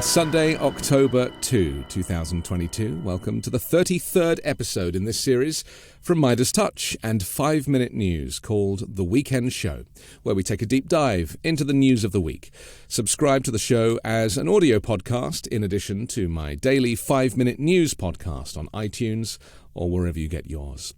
It's Sunday, October 2, 2022. Welcome to the 33rd episode in this series from Midas Touch and 5-minute news called The Weekend Show, where we take a deep dive into the news of the week. Subscribe to the show as an audio podcast in addition to my daily 5-minute news podcast on iTunes or wherever you get yours.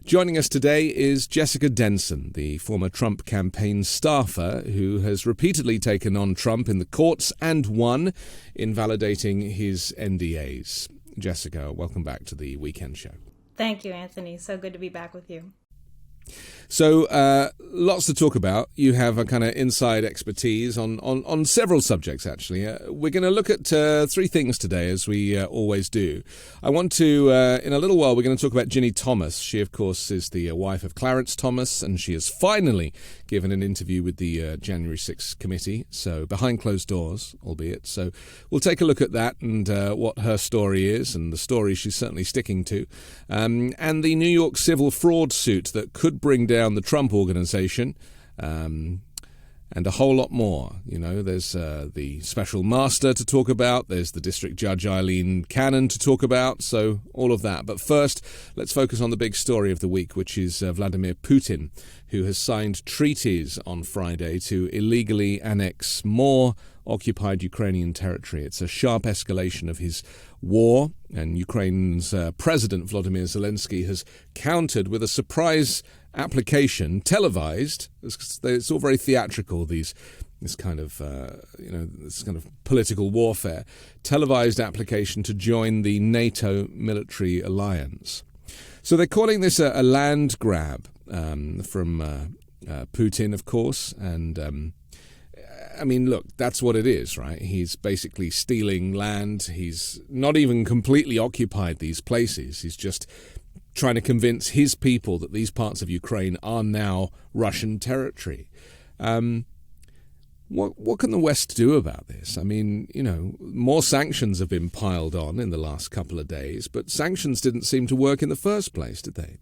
Joining us today is Jessica Denson, the former Trump campaign staffer who has repeatedly taken on Trump in the courts and won, invalidating his NDAs. Jessica, welcome back to the Weekend Show. Thank you, Anthony. So good to be back with you. So, lots to talk about. You have a kind of inside expertise on several subjects, actually. We're going to look at three things today, as we always do. I want to, in a little while, we're going to talk about Ginni Thomas. She, of course, is the wife of Clarence Thomas, and she has finally given an interview with the January 6th committee, so behind closed doors, albeit. So we'll take a look at that and what her story is, and the story she's certainly sticking to, and the New York civil fraud suit that could bring down the Trump organization, and a whole lot more. You know, there's the special master to talk about, there's the district judge Eileen Cannon to talk about, so all of that. But first, let's focus on the big story of the week, which is Vladimir Putin, who has signed treaties on Friday to illegally annex more occupied Ukrainian territory. It's a sharp escalation of his war, and Ukraine's President Volodymyr Zelensky has countered with a surprise application, televised. It's all very theatrical, this kind of political warfare. Televised application to join the NATO military alliance. So they're calling this a land grab from Putin, of course, and I mean, look, that's what it is, right? He's basically stealing land. He's not even completely occupied these places. He's just trying to convince his people that these parts of Ukraine are now Russian territory. What can the West do about this? I mean, you know, more sanctions have been piled on in the last couple of days, but sanctions didn't seem to work in the first place, did they?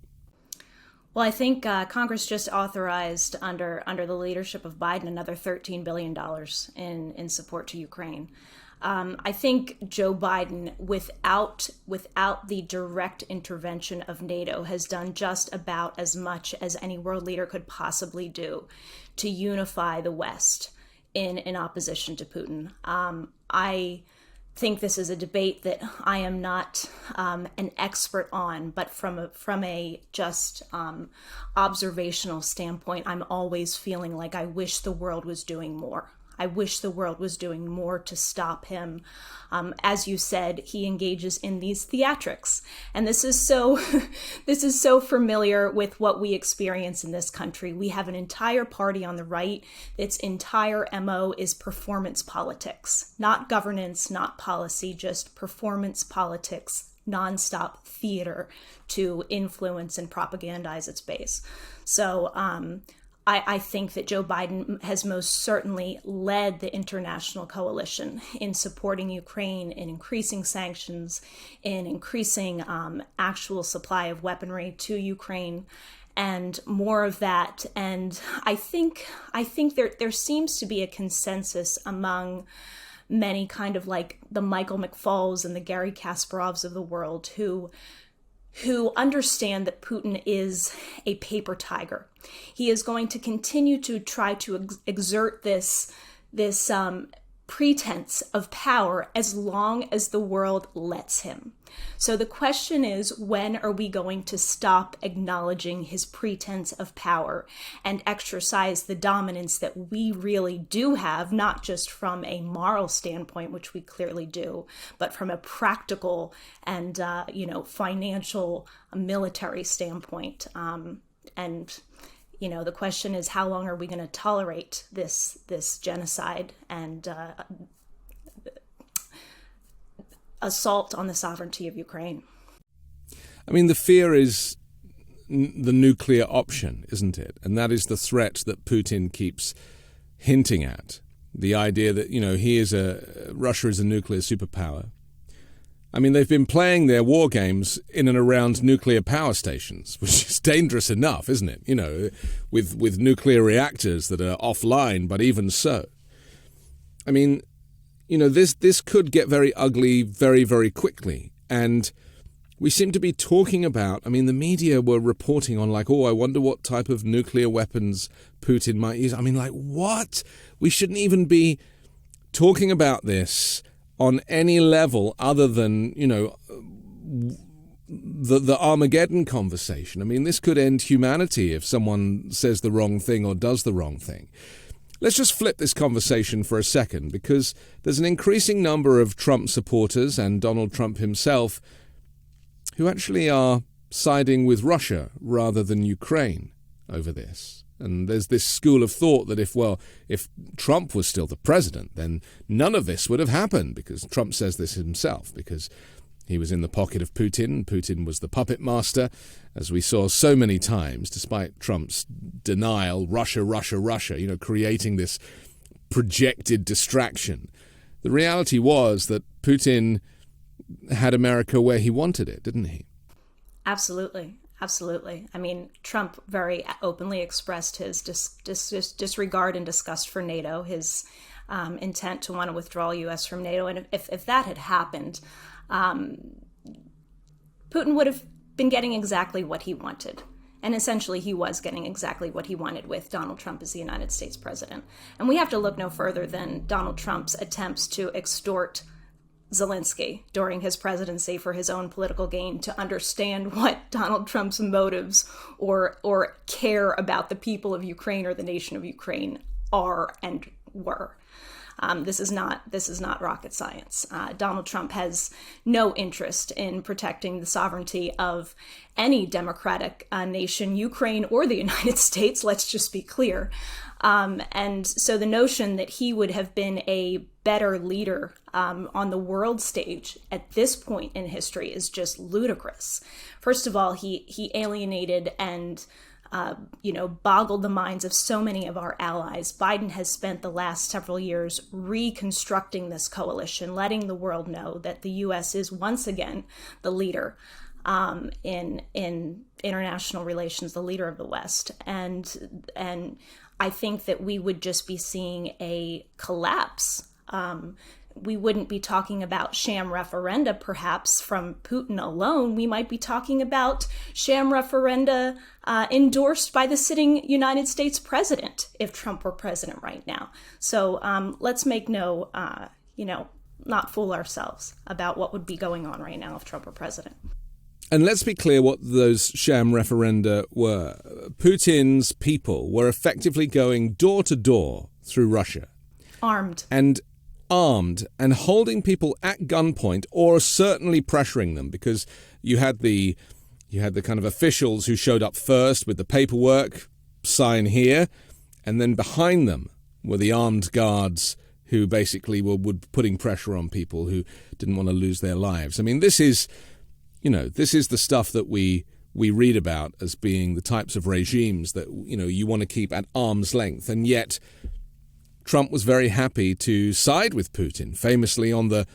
Well, I think Congress just authorized under the leadership of Biden another $13 billion in support to Ukraine. I think Joe Biden, without the direct intervention of NATO, has done just about as much as any world leader could possibly do to unify the West in opposition to Putin. I think this is a debate that I am not an expert on, but from a just observational standpoint, I'm always feeling like I wish the world was doing more. I wish the world was doing more to stop him. As you said, he engages in these theatrics. And this is so familiar with what we experience in this country. We have an entire party on the right. Its entire MO is performance politics, not governance, not policy, just performance politics, nonstop theater to influence and propagandize its base. So, I think that Joe Biden has most certainly led the international coalition in supporting Ukraine, in increasing sanctions, in increasing actual supply of weaponry to Ukraine, and more of that. And I think there seems to be a consensus among many kind of like the Michael McFauls and the Gary Kasparovs of the world who understand that Putin is a paper tiger. He is going to continue to try to exert this pretense of power as long as the world lets him. So the question is, when are we going to stop acknowledging his pretense of power and exercise the dominance that we really do have, not just from a moral standpoint, which we clearly do, but from a practical and financial, military standpoint. And the question is, how long are we going to tolerate this genocide and assault on the sovereignty of Ukraine? I mean, the fear is the nuclear option, isn't it? And that is the threat that Putin keeps hinting at. The idea that, Russia is a nuclear superpower. I mean, they've been playing their war games in and around nuclear power stations, which is dangerous enough, isn't it? With nuclear reactors that are offline, but even so. I mean, this could get very ugly very, very quickly. And we seem to be talking about, the media were reporting on like, I wonder what type of nuclear weapons Putin might use. What? We shouldn't even be talking about this on any level other than, the Armageddon conversation. This could end humanity if someone says the wrong thing or does the wrong thing. Let's just flip this conversation for a second, because there's an increasing number of Trump supporters and Donald Trump himself who actually are siding with Russia rather than Ukraine over this. And there's this school of thought that if Trump was still the president, then none of this would have happened, because Trump says this himself, because he was in the pocket of Putin. Putin was the puppet master, as we saw so many times, despite Trump's denial, Russia, creating this projected distraction. The reality was that Putin had America where he wanted it, didn't he? Absolutely. Trump very openly expressed his disregard and disgust for NATO, his intent to want to withdraw U.S. from NATO. And if that had happened, Putin would have been getting exactly what he wanted. And essentially, he was getting exactly what he wanted with Donald Trump as the United States president. And we have to look no further than Donald Trump's attempts to extort Zelensky during his presidency for his own political gain to understand what Donald Trump's motives or care about the people of Ukraine or the nation of Ukraine are and were. This is not rocket science. Donald Trump has no interest in protecting the sovereignty of any democratic nation, Ukraine or the United States. Let's just be clear. And so the notion that he would have been a better leader on the world stage at this point in history is just ludicrous. First of all, he alienated and boggled the minds of so many of our allies. Biden has spent the last several years reconstructing this coalition, letting the world know that the U.S. is once again the leader in international relations, the leader of the West. And I think that we would just be seeing a collapse. We wouldn't be talking about sham referenda, perhaps, from Putin alone. We might be talking about sham referenda endorsed by the sitting United States president if Trump were president right now. So let's make not fool ourselves about what would be going on right now if Trump were president. And let's be clear what those sham referenda were. Putin's people were effectively going door to door through Russia. Armed and holding people at gunpoint, or certainly pressuring them, because you had the kind of officials who showed up first with the paperwork, sign here, and then behind them were the armed guards who basically were putting pressure on people who didn't want to lose their lives. This is the stuff that we read about as being the types of regimes that you want to keep at arm's length, and yet Trump was very happy to side with Putin. Famously on the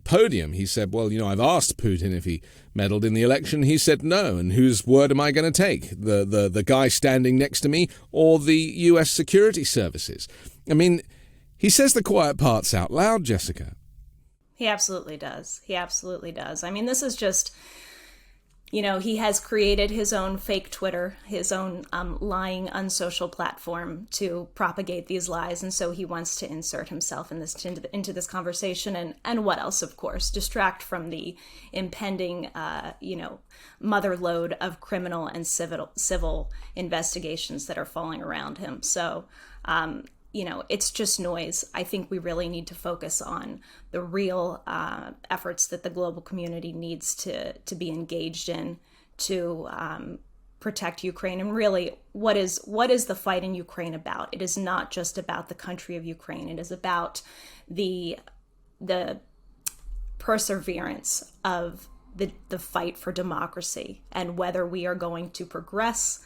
podium, he said, well, I've asked Putin if he meddled in the election. He said no. And whose word am I going to take? The guy standing next to me or the U.S. security services? He says the quiet parts out loud, Jessica. He absolutely does. This is just, he has created his own fake Twitter, his own lying, unsocial platform to propagate these lies. And so he wants to insert himself into this conversation. And what else, of course, distract from the impending, mother lode of criminal and civil investigations that are falling around him. So, it's just noise. I think we really need to focus on the real efforts that the global community needs to be engaged in to protect Ukraine. And really, what is the fight in Ukraine about? It is not just about the country of Ukraine. It is about the perseverance of the fight for democracy, and whether we are going to progress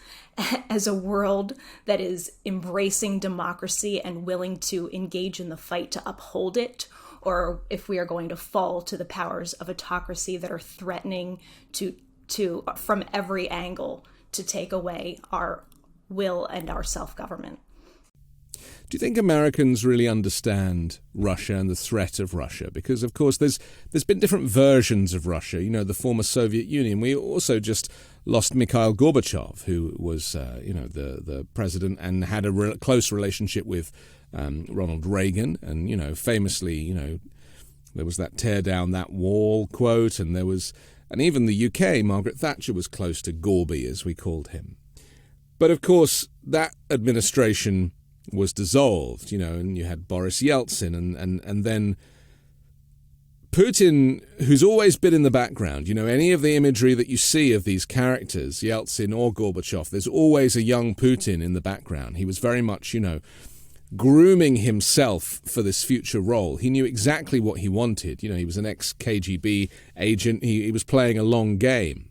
as a world that is embracing democracy and willing to engage in the fight to uphold it, or if we are going to fall to the powers of autocracy that are threatening to from every angle to take away our will and our self-government. Do you think Americans really understand Russia and the threat of Russia? Because, of course, there's been different versions of Russia. The former Soviet Union. We also just lost Mikhail Gorbachev, who was, the president and had a close relationship with Ronald Reagan. And, famously, there was that tear down that wall quote. And even the UK, Margaret Thatcher was close to Gorby, as we called him. But, of course, that administration was dissolved, and you had Boris Yeltsin and then Putin, who's always been in the background. Any of the imagery that you see of these characters, Yeltsin or Gorbachev, there's always a young Putin in the background. He was very much, grooming himself for this future role. He knew exactly what he wanted. He was an ex-KGB agent. He was playing a long game.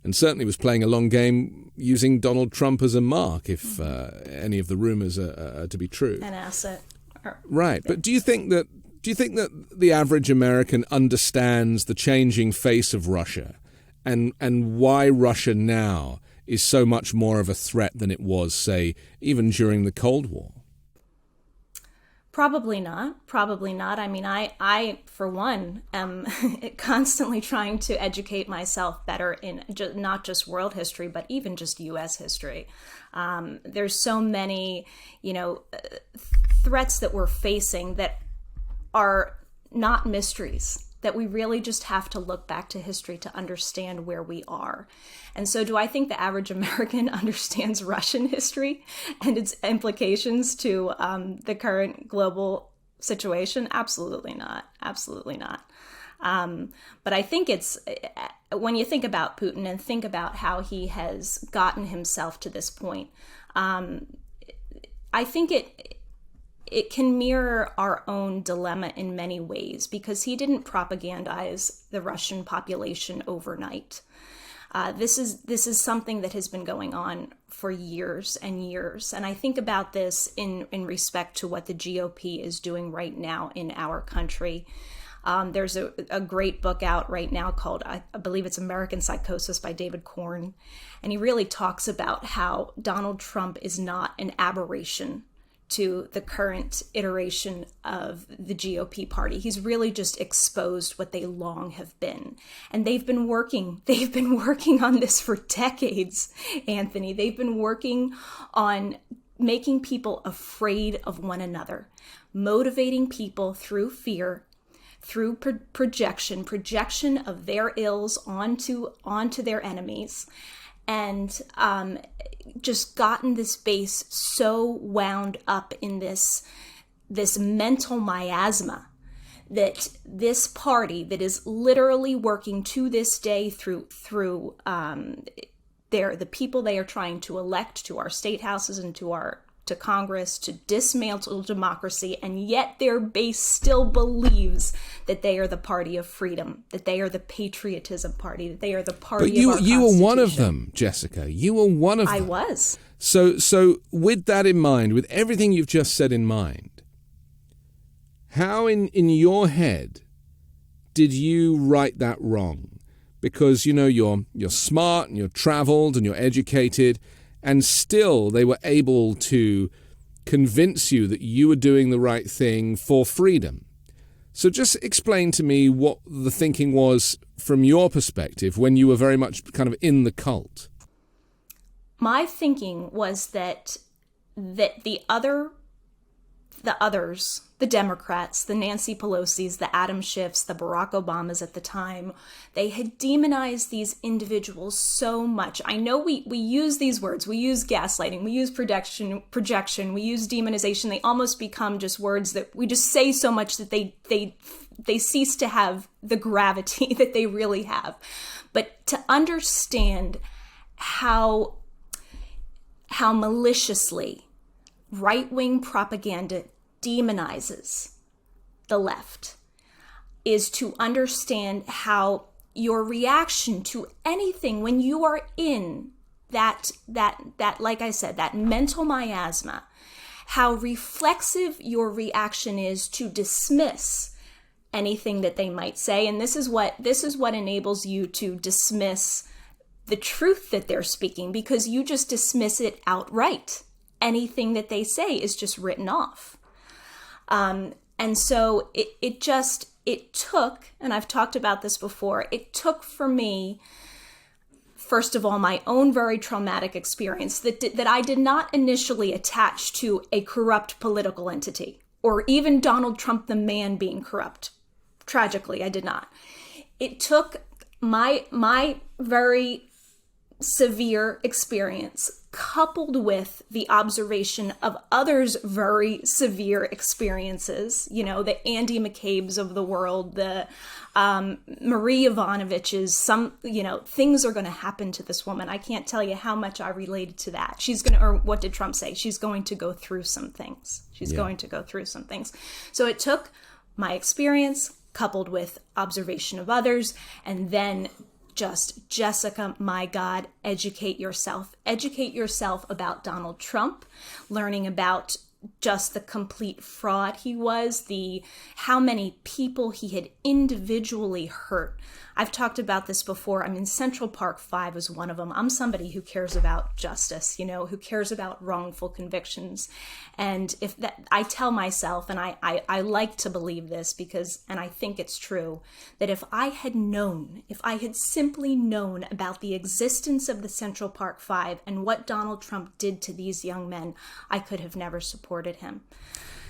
And certainly was playing a long game using Donald Trump as a mark, if any of the rumors are to be true. An asset. Right. But do you think that the average American understands the changing face of Russia and why Russia now is so much more of a threat than it was, say, even during the Cold War? Probably not. I mean, I for one, am constantly trying to educate myself better in not just world history, but even just U.S. history. There's so many, threats that we're facing that are not mysteries, that we really just have to look back to history to understand where we are. And so do I think the average American understands Russian history and its implications to the current global situation? Absolutely not. Absolutely not. But I think it's, when you think about Putin and think about how he has gotten himself to this point, I think it can mirror our own dilemma in many ways, because he didn't propagandize the Russian population overnight. This is something that has been going on for years and years. And I think about this in respect to what the GOP is doing right now in our country. There's a great book out right now called, I believe it's American Psychosis by David Korn. And he really talks about how Donald Trump is not an aberration to the current iteration of the GOP party. He's really just exposed what they long have been. And they've been working on this for decades, Anthony. They've been working on making people afraid of one another, motivating people through fear, through projection of their ills onto their enemies. And just gotten this base so wound up in this mental miasma that this party that is literally working to this day through the people they are trying to elect to our state houses and to Congress to dismantle democracy, and yet their base still believes that they are the party of freedom, that they are the patriotism party, that they are the party of our Constitution. You were one of them, Jessica. You were one of them. I was. So with that in mind, with everything you've just said in mind, how in your head did you right that wrong? Because, you're smart and you're traveled and you're educated, and still they were able to convince you that you were doing the right thing for freedom. So just explain to me what the thinking was from your perspective when you were very much kind of in the cult. My thinking was that the others, the Democrats, the Nancy Pelosi's, the Adam Schiffs, the Barack Obamas at the time, they had demonized these individuals so much. I know we use these words, we use gaslighting, we use projection, we use demonization. They almost become just words that we just say so much that they cease to have the gravity that they really have. But to understand how maliciously right-wing propaganda demonizes the left is to understand how your reaction to anything when you are in that like I said, that mental miasma, how reflexive your reaction is to dismiss anything that they might say. And this is what enables you to dismiss the truth that they're speaking, because you just dismiss it outright. anything that they say is just written off. And so it took, and I've talked about this before, it took for me, first of all, my own very traumatic experience that I did not initially attach to a corrupt political entity, or even Donald Trump, the man, being corrupt. Tragically, I did not. It took my very severe experience coupled with the observation of others' very severe experiences, you know, the Andy McCabe's of the world, the Marie Ivanovich's, things are going to happen to this woman. I can't tell you how much I related to that. Or what did Trump say? She's going to go through some things. Going to go through some things. So it took my experience coupled with observation of others, and then just, Jessica, my God, educate yourself. Educate yourself about Donald Trump, learning about just the complete fraud he was, how many people he had individually hurt. I've talked about this before. I mean, Central Park 5 is one of them. I'm somebody who cares about justice, who cares about wrongful convictions. And I tell myself, and I like to believe this and I think it's true, that if I had simply known about the existence of the Central Park 5 and what Donald Trump did to these young men, I could have never supported him.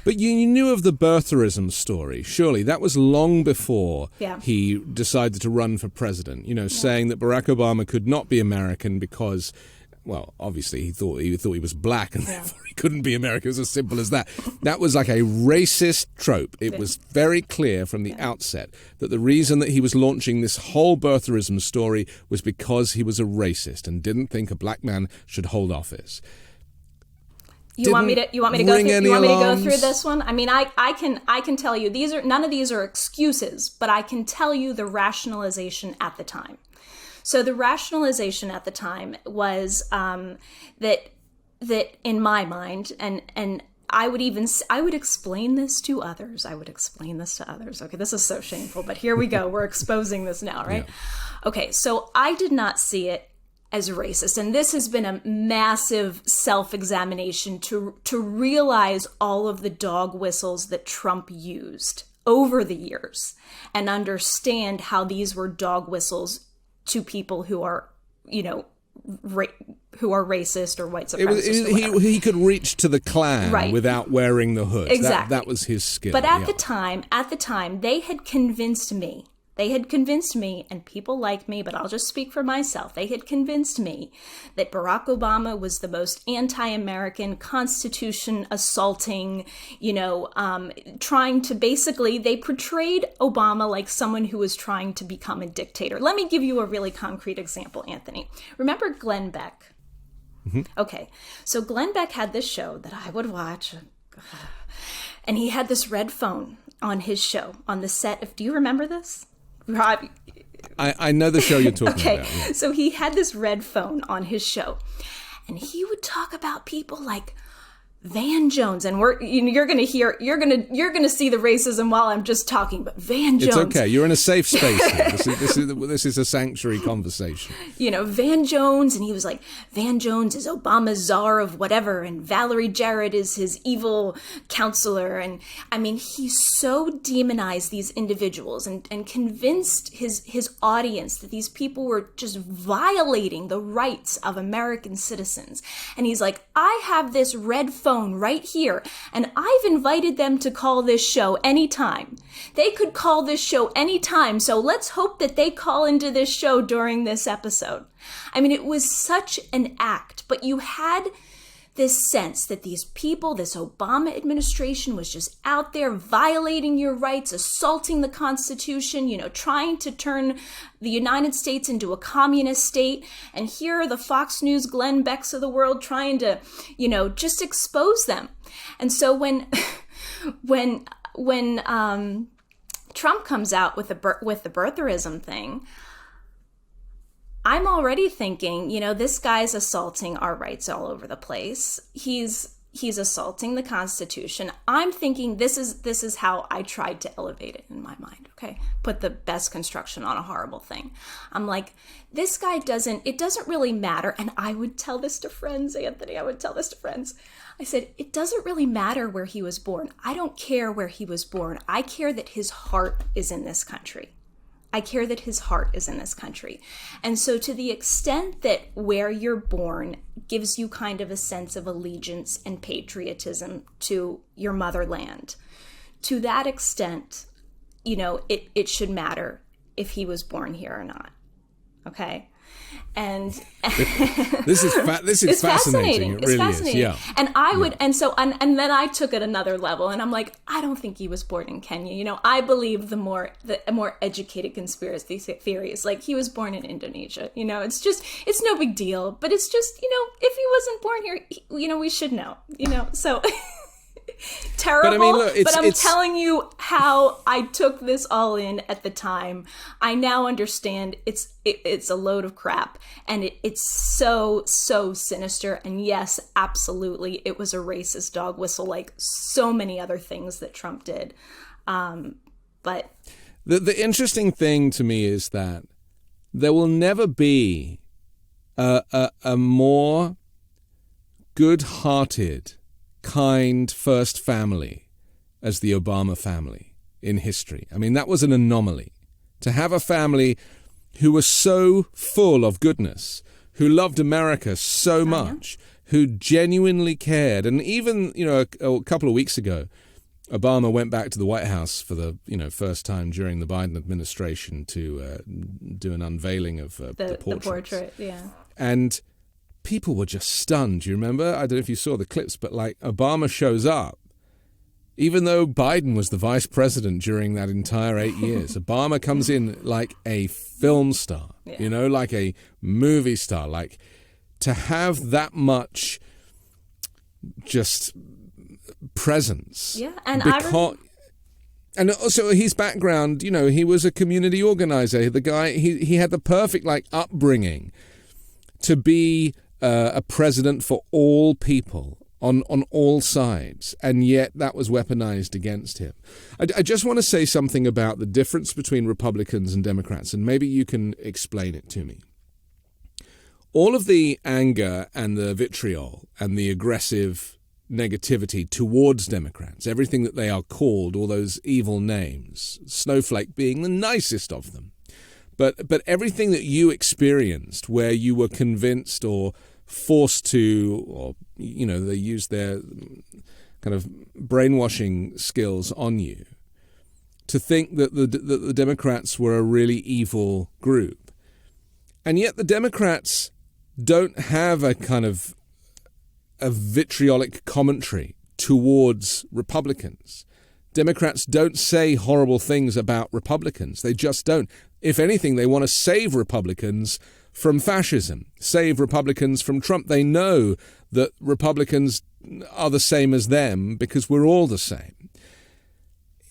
But you knew of the birtherism story, surely. That was long before he decided to run for president, saying that Barack Obama could not be American because, well, obviously he thought he was black and therefore he couldn't be American. It was as simple as that. That was like a racist trope. It was very clear from the outset that the reason that he was launching this whole birtherism story was because he was a racist and didn't think a black man should hold office. You want me to go through this one? I mean, I can tell you none of these are excuses, but I can tell you the rationalization at the time. So the rationalization at the time was that in my mind, and I would explain this to others. Okay, this is so shameful, but here we go. We're exposing this now, right? Yeah. Okay, so I did not see it as racist. And this has been a massive self-examination to realize all of the dog whistles that Trump used over the years and understand how these were dog whistles to people who are, who are racist or white supremacist. He could reach to the Klan without wearing the hood. Exactly. That was his skill. But at the time, they had convinced me, and people like me, but I'll just speak for myself. They had convinced me that Barack Obama was the most anti-American, Constitution assaulting, trying to they portrayed Obama like someone who was trying to become a dictator. Let me give you a really concrete example, Anthony. Remember Glenn Beck? Mm-hmm. Okay, so Glenn Beck had this show that I would watch, and he had this red phone on his show, on the set of, do you remember this? I know the show you're talking about. Okay, so he had this red phone on his show, and he would talk about people like Van Jones, and you're gonna see the racism while I'm just talking, but Van Jones. It's okay. You're in a safe space here. This is a sanctuary conversation. Van Jones, and he was like, Van Jones is Obama's czar of whatever, and Valerie Jarrett is his evil counselor, and I mean, he so demonized these individuals and convinced his audience that these people were just violating the rights of American citizens. And he's like, I have this red phone right here, and I've invited them to call this show anytime. They could call this show anytime, so let's hope that they call into this show during this episode. I mean, it was such an act, but you had this sense that these people, this Obama administration, was just out there violating your rights, assaulting the Constitution, trying to turn the United States into a communist state. And here are the Fox News Glenn Becks of the world trying to, just expose them. And so when Trump comes out with the birtherism thing, I'm already thinking, this guy's assaulting our rights all over the place. He's he's assaulting the Constitution. I'm thinking this is how I tried to elevate it in my mind. Okay, put the best construction on a horrible thing. I'm like, this guy it doesn't really matter. And I would tell this to friends, Anthony. I would tell this to friends. I said, it doesn't really matter where he was born. I don't care where he was born. I care that his heart is in this country. I care that his heart is in this country. And so to the extent that where you're born gives you kind of a sense of allegiance and patriotism to your motherland, to that extent, it should matter if he was born here or not. Okay? And this is fascinating. It really is. Yeah. And I would, and then I took it another level, and I'm like, I don't think he was born in Kenya. I believe the more educated conspiracy theories, like he was born in Indonesia. It's no big deal, but it's just, if he wasn't born here, we should know. So. Terrible, but I'm telling you how I took this all in at the time. I now understand it's a load of crap, and it's so sinister. And yes, absolutely, it was a racist dog whistle, like so many other things that Trump did. But the interesting thing to me is that there will never be a more good-hearted, kind first family as the Obama family in history. I mean, that was an anomaly. To have a family who was so full of goodness, who loved America so much, who genuinely cared. And even, a couple of weeks ago, Obama went back to the White House for the, first time during the Biden administration to do an unveiling of the portrait. Yeah. And people were just stunned. You remember? I don't know if you saw the clips, but Obama shows up, even though Biden was the vice president during that entire 8 years. Obama comes in like a film star, like a movie star, like to have that much just presence. Yeah, and and also his background, he was a community organizer. The guy, he had the perfect upbringing to be a president for all people on all sides, and yet that was weaponized against him. I just want to say something about the difference between Republicans and Democrats, and maybe you can explain it to me. All of the anger and the vitriol and the aggressive negativity towards Democrats, everything that they are called, all those evil names, Snowflake being the nicest of them, but everything that you experienced where you were convinced or forced to, or, they used their kind of brainwashing skills on you to think that the Democrats were a really evil group. And yet the Democrats don't have a kind of a vitriolic commentary towards Republicans. Democrats don't say horrible things about Republicans. They just don't. If anything, they want to save Republicans from fascism, save Republicans from Trump. They know that Republicans are the same as them because we're all the same.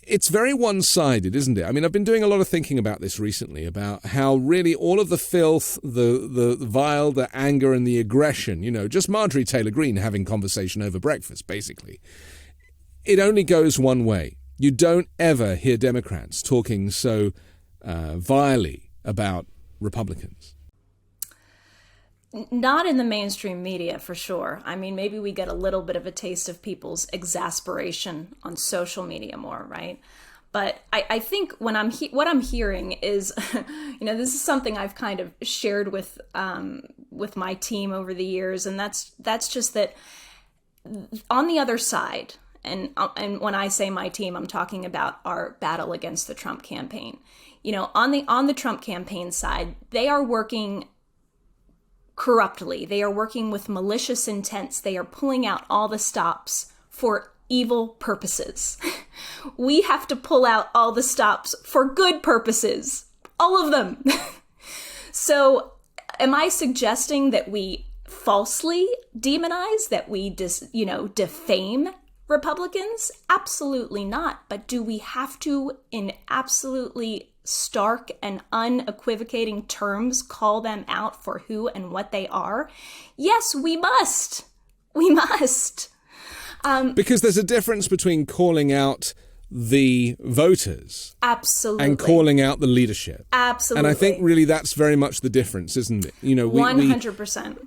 It's very one-sided, isn't it? I mean, I've been doing a lot of thinking about this recently, about how really all of the filth, the vile, the anger and the aggression, just Marjorie Taylor Greene having conversation over breakfast, basically. It only goes one way. You don't ever hear Democrats talking so vilely about Republicans. Not in the mainstream media, for sure. I mean, maybe we get a little bit of a taste of people's exasperation on social media more, right? But I think what I'm hearing is, this is something I've kind of shared with my team over the years, and that's just that on the other side, and when I say my team, I'm talking about our battle against the Trump campaign. On the Trump campaign side, they are working corruptly. They are working with malicious intents. They are pulling out all the stops for evil purposes. We have to pull out all the stops for good purposes. All of them. So am I suggesting that we falsely demonize, that we defame Republicans? Absolutely not. But do we have to, in absolutely stark and unequivocating terms, call them out for who and what they are? Yes, we must. We must. Because there's a difference between calling out the voters absolutely and calling out the leadership. Absolutely. And I think really that's very much the difference, isn't it? 100%.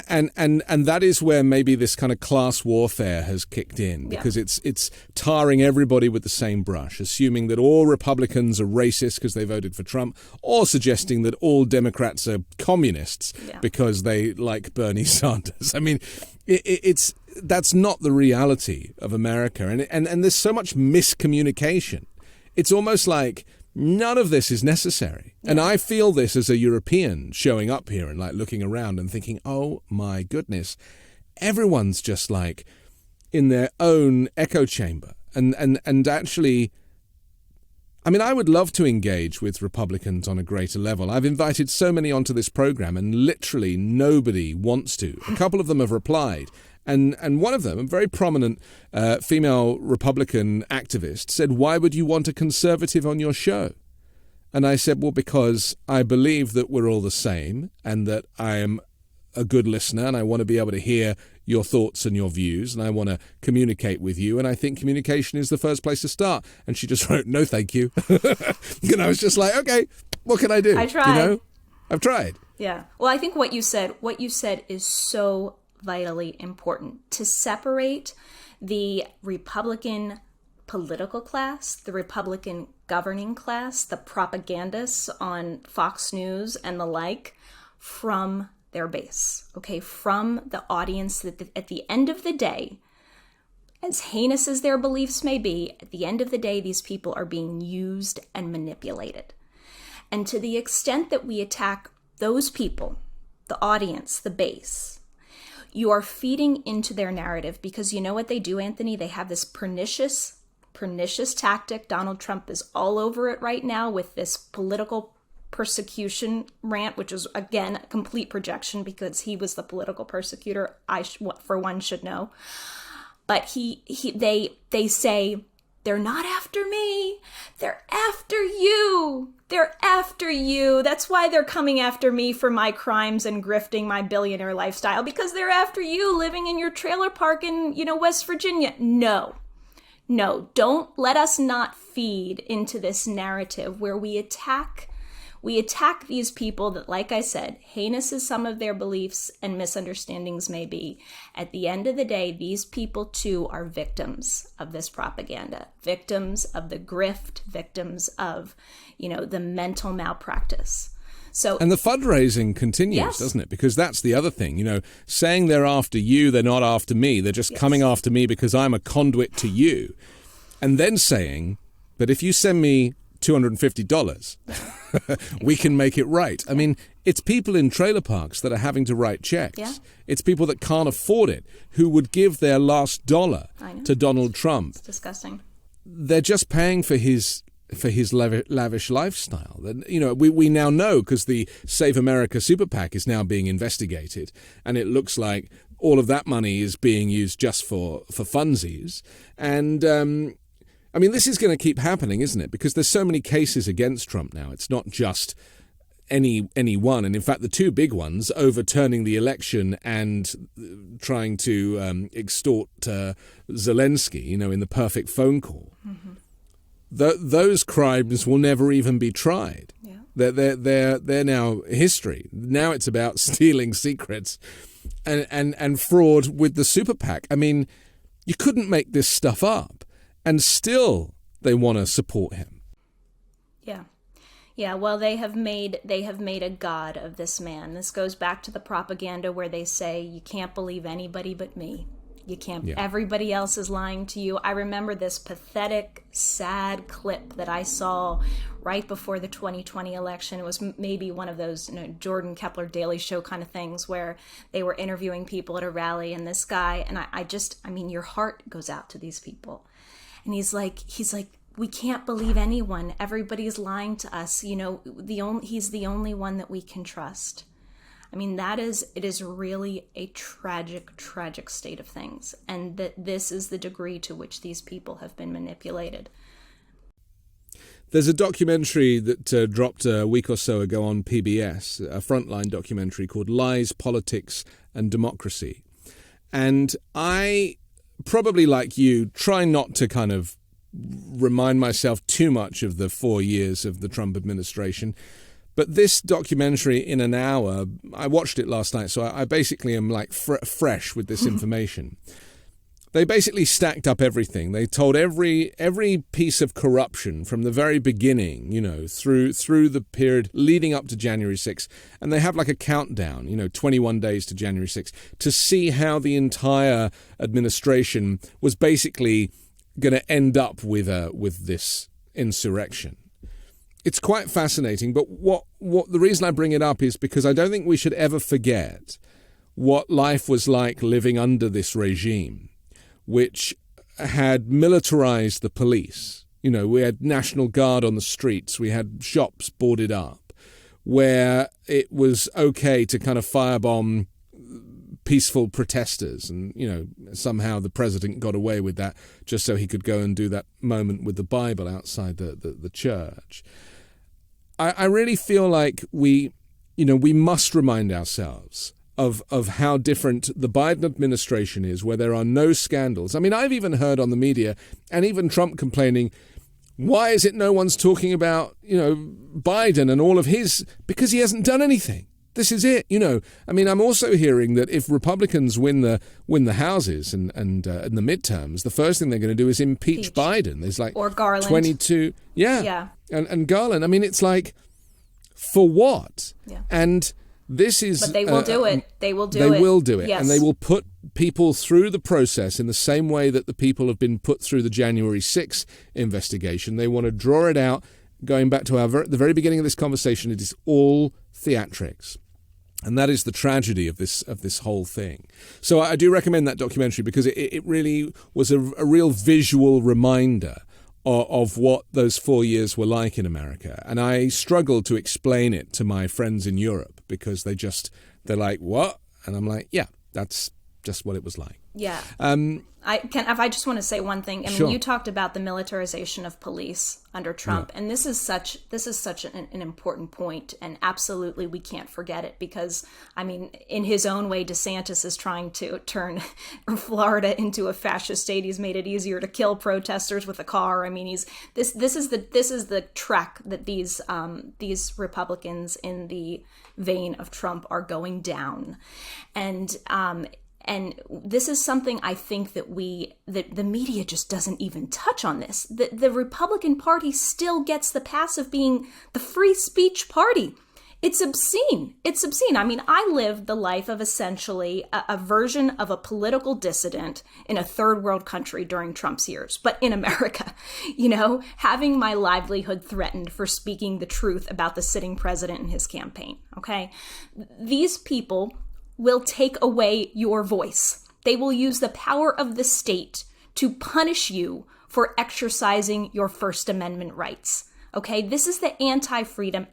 And that is where maybe this kind of class warfare has kicked in, because it's tarring everybody with the same brush, assuming that all Republicans are racist because they voted for Trump, or suggesting that all Democrats are communists because they like Bernie Sanders. I mean, that's not the reality of America. And there's so much miscommunication. It's almost like none of this is necessary. And I feel this as a European showing up here and like looking around and thinking, oh my goodness, everyone's just like in their own echo chamber. And actually, I mean, I would love to engage with Republicans on a greater level. I've invited so many onto this program and literally nobody wants to. A couple of them have replied. And one of them, a very prominent female Republican activist, said, why would you want a conservative on your show? And I said, well, because I believe that we're all the same and that I am a good listener and I want to be able to hear your thoughts and your views and I want to communicate with you. And I think communication is the first place to start. And she just wrote, no, thank you. And I was just like, okay, what can I do? I tried. I've tried. Yeah. Well, I think what you said is so vitally important, to separate the Republican political class, the Republican governing class, the propagandists on Fox News and the like, from their base, okay, from the audience that at the end of the day, as heinous as their beliefs may be, at the end of the day, these people are being used and manipulated. And to the extent that we attack those people, the audience, the base, you are feeding into their narrative, because you know what they do, Anthony? They have this pernicious tactic. Donald Trump is all over it right now with this political persecution rant, which is, again, a complete projection because he was the political persecutor. For one, should know. But they say, they're not after me. They're after you. They're after you. That's why they're coming after me for my crimes and grifting my billionaire lifestyle, because they're after you living in your trailer park in, West Virginia. No, don't let us not feed into this narrative where we attack these people that, like I said, heinous as some of their beliefs and misunderstandings may be. At the end of the day, these people too are victims of this propaganda, victims of the grift, victims of, the mental malpractice. And the fundraising continues, doesn't it? Because that's the other thing, saying they're after you, they're not after me. They're just coming after me because I'm a conduit to you. And then saying, but if you send me $250, we can make it right. I mean, it's people in trailer parks that are having to write checks. Yeah. It's people that can't afford it who would give their last dollar to Donald Trump. It's disgusting. They're just paying for his lavish lifestyle. We now know, because the Save America Super PAC is now being investigated, and it looks like all of that money is being used just for funsies. And I mean, this is going to keep happening, isn't it? Because there's so many cases against Trump now. It's not just any one. And in fact, the two big ones, overturning the election and trying to extort Zelensky, in the perfect phone call. Mm-hmm. Those crimes will never even be tried. Yeah. They're now history. Now it's about stealing secrets and fraud with the super PAC. I mean, you couldn't make this stuff up. And still, they want to support him. Yeah. Well, they have made a god of this man. This goes back to the propaganda where they say you can't believe anybody but me. You can't. Yeah. Everybody else is lying to you. I remember this pathetic, sad clip that I saw right before the 2020 election. It was maybe one of those Jordan Kepler Daily Show kind of things where they were interviewing people at a rally, and this guy, and I mean, your heart goes out to these people. And he's like, we can't believe anyone. Everybody's lying to us. He's the only one that we can trust. I mean, it is really a tragic, tragic state of things. And that this is the degree to which these people have been manipulated. There's a documentary that dropped a week or so ago on PBS, a frontline documentary called Lies, Politics and Democracy. And I probably like you, try not to kind of remind myself too much of the 4 years of the Trump administration. But this documentary in an hour, I watched it last night, so I basically am like fresh with this information. They basically stacked up everything. They told every piece of corruption from the very beginning, through the period leading up to January 6th. And they have like a countdown, 21 days to January 6th, to see how the entire administration was basically going to end up with this insurrection. It's quite fascinating, but what the reason I bring it up is because I don't think we should ever forget what life was like living under this regime, which had militarized the police. We had National Guard on the streets, we had shops boarded up, where it was okay to kind of firebomb peaceful protesters, and somehow the president got away with that just so he could go and do that moment with the Bible outside the church. I really feel like we must remind ourselves of how different the Biden administration is, where there are no scandals. I mean, I've even heard on the media, and even Trump complaining, why is it no one's talking about Biden and all of his, because he hasn't done anything. This is it, I mean, I'm also hearing that if Republicans win the houses and the midterms, the first thing they're going to do is impeach Biden. There's like or Garland. 22, yeah, and Garland. I mean, it's like, for what? Yeah. And this is. But they will do it. They will do it. Yes. And they will put people through the process in the same way that the people have been put through the January 6th investigation. They want to draw it out. Going back to the very beginning of this conversation, it is all theatrics. And that is the tragedy of this whole thing. So I do recommend that documentary because it really was a real visual reminder of what those 4 years were like in America. And I struggled to explain it to my friends in Europe because they're like, what? And I'm like, yeah, that's just what it was like. Yeah. I just want to say one thing. I mean, Sure. You talked about the militarization of police under Trump, and this is such an important point, and absolutely we can't forget it because, I mean, in his own way, DeSantis is trying to turn Florida into a fascist state. He's made it easier to kill protesters with a car. I mean, this is the track that these Republicans in the vein of Trump are going down, and this is something I think that the media just doesn't even touch on this. The Republican Party still gets the pass of being the free speech party. It's obscene. It's obscene. I mean, I lived the life of essentially a version of a political dissident in a third world country during Trump's years, but in America, having my livelihood threatened for speaking the truth about the sitting president and his campaign. Okay. These people will take away your voice. They will use the power of the state to punish you for exercising your First Amendment rights. Okay, this is the anti-freedom,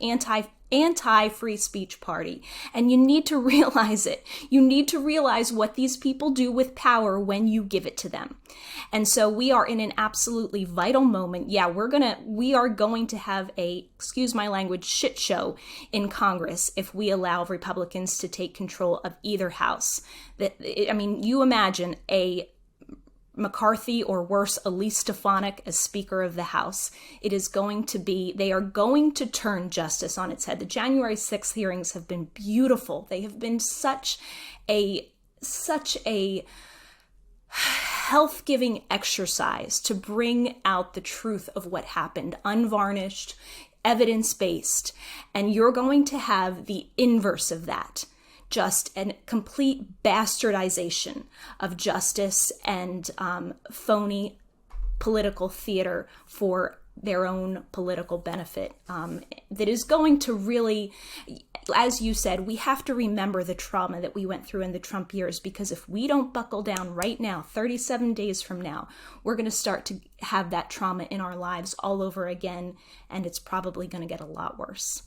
anti-free speech party. And you need to realize it. You need to realize what these people do with power when you give it to them. And so we are in an absolutely vital moment. Yeah, we are going to have a, excuse my language, shit show in Congress if we allow Republicans to take control of either house. You imagine a McCarthy or worse, Elise Stefanik as Speaker of the House. They are going to turn justice on its head. The January 6th hearings have been beautiful. They have been such a health-giving exercise to bring out the truth of what happened, unvarnished, evidence-based. And you're going to have the inverse of that. Just a complete bastardization of justice and phony political theater for their own political benefit. That is going to really, as you said, we have to remember the trauma that we went through in the Trump years, because if we don't buckle down right now, 37 days from now, we're going to start to have that trauma in our lives all over again, and it's probably going to get a lot worse.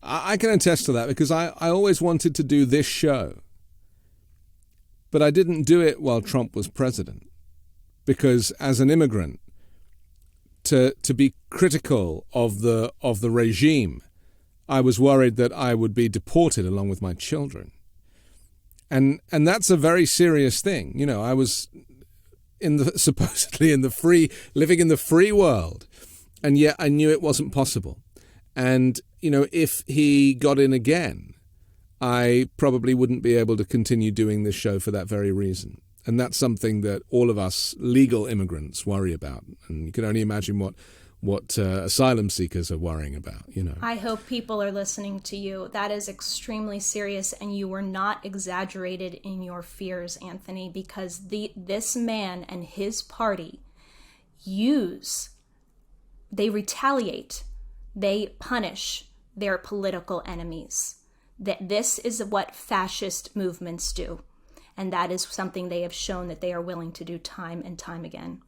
I can attest to that because I always wanted to do this show, but I didn't do it while Trump was president, because as an immigrant, to be critical of the regime, I was worried that I would be deported along with my children, and that's a very serious thing. I was supposedly in the living in the free world, and yet I knew it wasn't possible. And, if he got in again, I probably wouldn't be able to continue doing this show for that very reason. And that's something that all of us legal immigrants worry about. And you can only imagine what asylum seekers are worrying about, I hope people are listening to you. That is extremely serious, and you were not exaggerated in your fears, Anthony, because this man and his party they retaliate, they punish their political enemies. That this is what fascist movements do. And that is something they have shown that they are willing to do time and time again.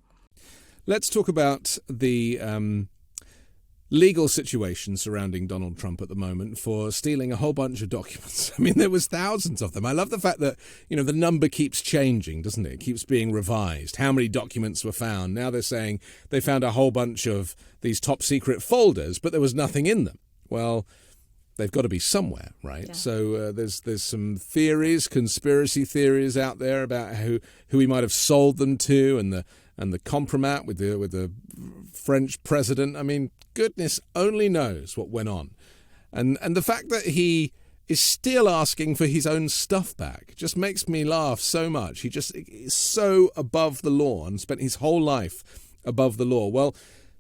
Let's talk about the legal situation surrounding Donald Trump at the moment for stealing a whole bunch of documents. I mean, there was thousands of them. I love the fact that, the number keeps changing, doesn't it? It keeps being revised. How many documents were found? Now they're saying they found a whole bunch of these top secret folders, but there was nothing in them. Well, they've got to be somewhere, right? Yeah. So there's some theories, conspiracy theories out there about who he might have sold them to, and the compromat with the French president. I mean, goodness only knows what went on. And the fact that he is still asking for his own stuff back just makes me laugh so much. He just is so above the law and spent his whole life above the law. Well,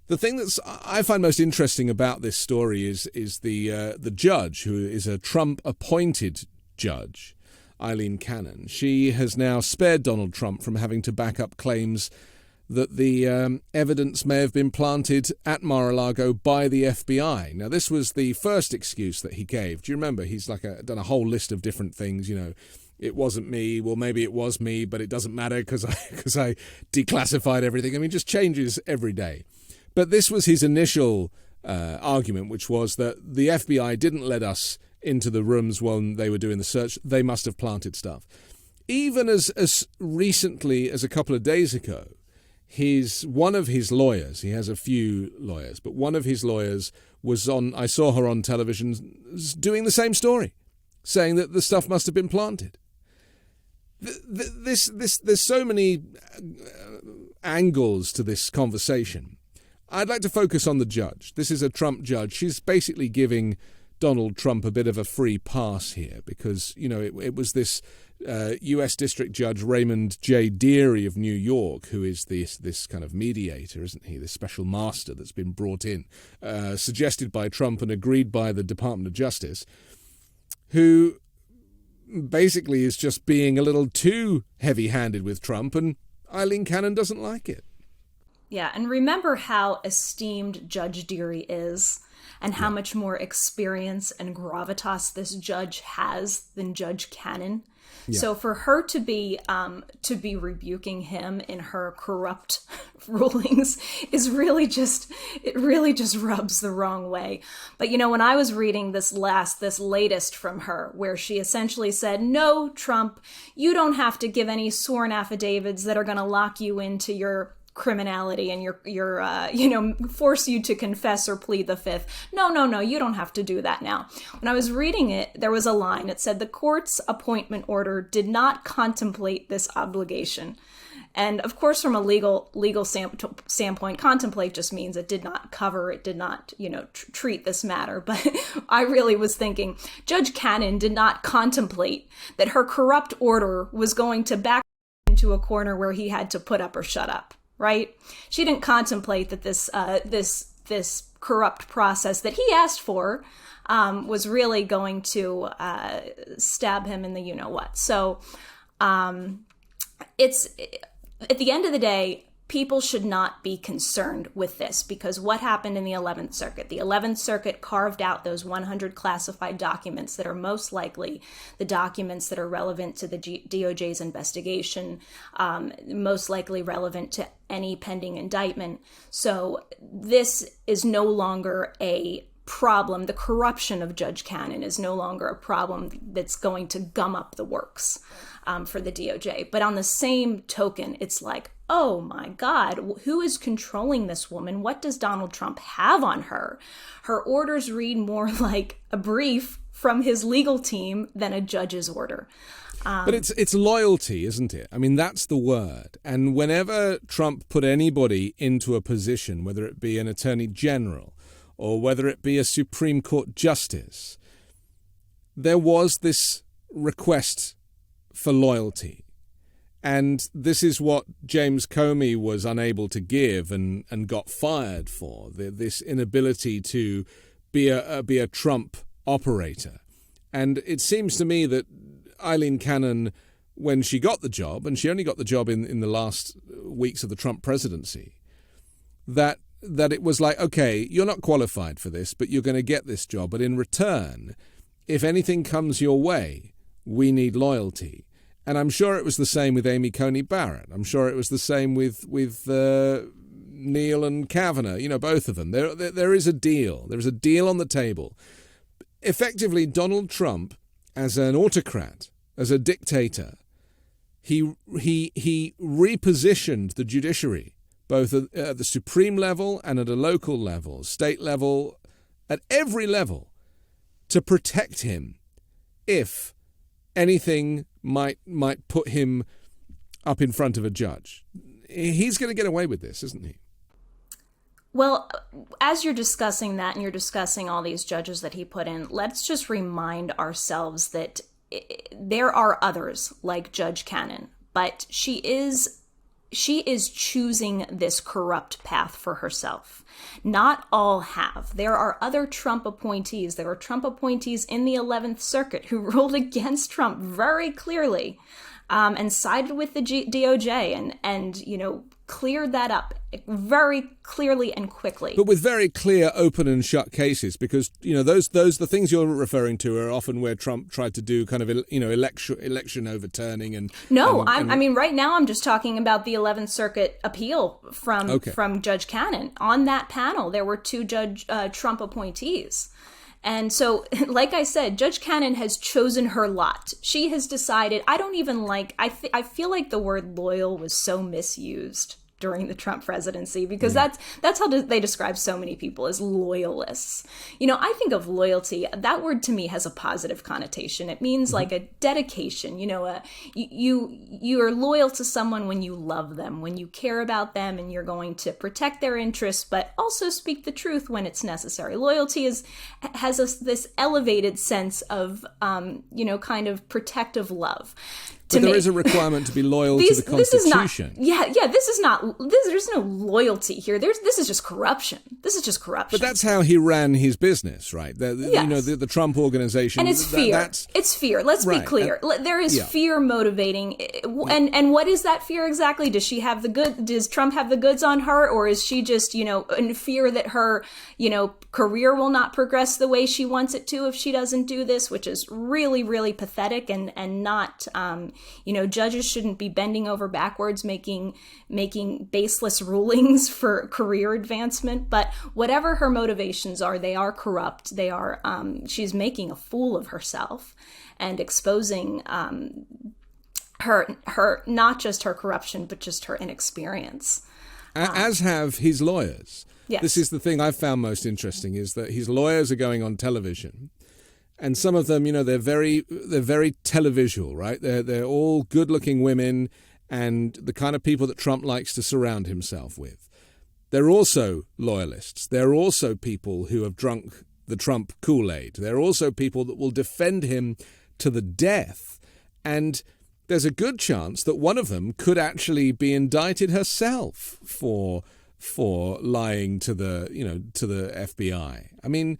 the thing that I find most interesting about this story is the judge, who is a Trump-appointed judge, Eileen Cannon. She has now spared Donald Trump from having to back up claims that the evidence may have been planted at Mar-a-Lago by the FBI. Now, this was the first excuse that he gave. Do you remember? He's done a whole list of different things, It wasn't me. Well, maybe it was me, but it doesn't matter because I declassified everything. I mean, it just changes every day. But this was his initial argument, which was that the FBI didn't let us into the rooms when they were doing the search. They must have planted stuff. Even as recently as a couple of days ago, one of his lawyers, he has a few lawyers, but one of his lawyers was I saw her on television doing the same story, saying that the stuff must have been planted. There's so many angles to this conversation. I'd like to focus on the judge. This is a Trump judge. She's basically giving Donald Trump a bit of a free pass here because, it was this U.S. District Judge Raymond J. Deary of New York, who is this kind of mediator, isn't he? This special master that's been brought in, suggested by Trump and agreed by the Department of Justice, who basically is just being a little too heavy-handed with Trump, and Eileen Cannon doesn't like it. Yeah, and remember how esteemed Judge Deary is and how much more experience and gravitas this judge has than Judge Cannon. Yeah. So for her to be rebuking him in her corrupt rulings is really just rubs the wrong way. But when I was reading this latest from her, where she essentially said, "No, Trump, you don't have to give any sworn affidavits that are going to lock you into your criminality and your force you to confess or plead the fifth. No, you don't have to do that now." When I was reading it, there was a line. It said, "The court's appointment order did not contemplate this obligation." And of course, from a legal standpoint, contemplate just means it did not cover, it did not, treat this matter. But I really was thinking, Judge Cannon did not contemplate that her corrupt order was going to back into a corner where he had to put up or shut up. Right? She didn't contemplate that this corrupt process that he asked for was really going to stab him in the you-know-what. So it's at the end of the day, people should not be concerned with this because what happened in the 11th Circuit? The 11th Circuit carved out those 100 classified documents that are most likely the documents that are relevant to the DOJ's investigation, most likely relevant to any pending indictment. So this is no longer a problem. The corruption of Judge Cannon is no longer a problem that's going to gum up the works for the DOJ. But on the same token, it's like, oh my God, who is controlling this woman? What does Donald Trump have on her? Her orders read more like a brief from his legal team than a judge's order. But it's loyalty, isn't it? I mean, that's the word. And whenever Trump put anybody into a position, whether it be an attorney general or whether it be a Supreme Court justice, there was this request for loyalty. And this is what James Comey was unable to give and got fired for, this inability to be a Trump operator. And it seems to me that Eileen Cannon, when she got the job, and she only got the job in the last weeks of the Trump presidency, that it was like, okay, you're not qualified for this, but you're going to get this job. But in return, if anything comes your way, we need loyalty. And I'm sure it was the same with Amy Coney Barrett. I'm sure it was the same with Neil and Kavanaugh, both of them. There is a deal. There is a deal on the table. Effectively, Donald Trump, as an autocrat, as a dictator, he repositioned the judiciary, both at the supreme level and at a local level, state level, at every level, to protect him if anything might put him up in front of a judge. He's going to get away with this, isn't he? Well, as you're discussing that and you're discussing all these judges that he put in, let's just remind ourselves that there are others like Judge Cannon, but she is choosing this corrupt path for herself. Not all have. There are other Trump appointees. There are Trump appointees in the 11th Circuit who ruled against Trump very clearly and sided with the DOJ and cleared that up very clearly and quickly. But with very clear open and shut cases, because the things you're referring to are often where Trump tried to do kind of election overturning and I mean right now I'm just talking about the 11th Circuit appeal from Judge Cannon. On that panel there were two Trump appointees. And so, like I said, Judge Cannon has chosen her lot. She has decided, I feel like the word loyal was so misused during the Trump presidency, because that's how they describe so many people as loyalists. I think of loyalty, that word to me has a positive connotation. It means like a dedication, you are loyal to someone when you love them, when you care about them and you're going to protect their interests, but also speak the truth when it's necessary. Loyalty has this elevated sense of, kind of protective love. But there is a requirement to be loyal to the Constitution. There's no loyalty here. This is just corruption. But that's how he ran his business, right? The Trump organization. And it's fear. It's fear. Let's be clear. There is fear motivating. And what is that fear exactly? Does Trump have the goods on her? Or is she just, in fear that her, career will not progress the way she wants it to if she doesn't do this, which is really, really pathetic and not... judges shouldn't be bending over backwards, making baseless rulings for career advancement. But whatever her motivations are, they are corrupt. They are. She's making a fool of herself and exposing her not just her corruption, but just her inexperience. As have his lawyers. Yes. This is the thing I've found most interesting, is that his lawyers are going on television. And some of them, they're very televisual, right? They're all good-looking women and the kind of people that Trump likes to surround himself with. They're also loyalists. They're also people who have drunk the Trump Kool-Aid. They're also people that will defend him to the death. And there's a good chance that one of them could actually be indicted herself for lying to the FBI. I mean,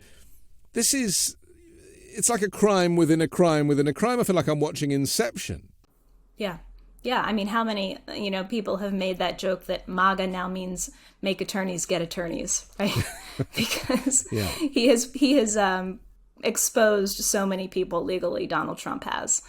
it's like a crime within a crime within a crime. I feel like I'm watching Inception. Yeah. I mean, how many, people have made that joke that MAGA now means make attorneys get attorneys, right? Because he has exposed so many people legally, Donald Trump has.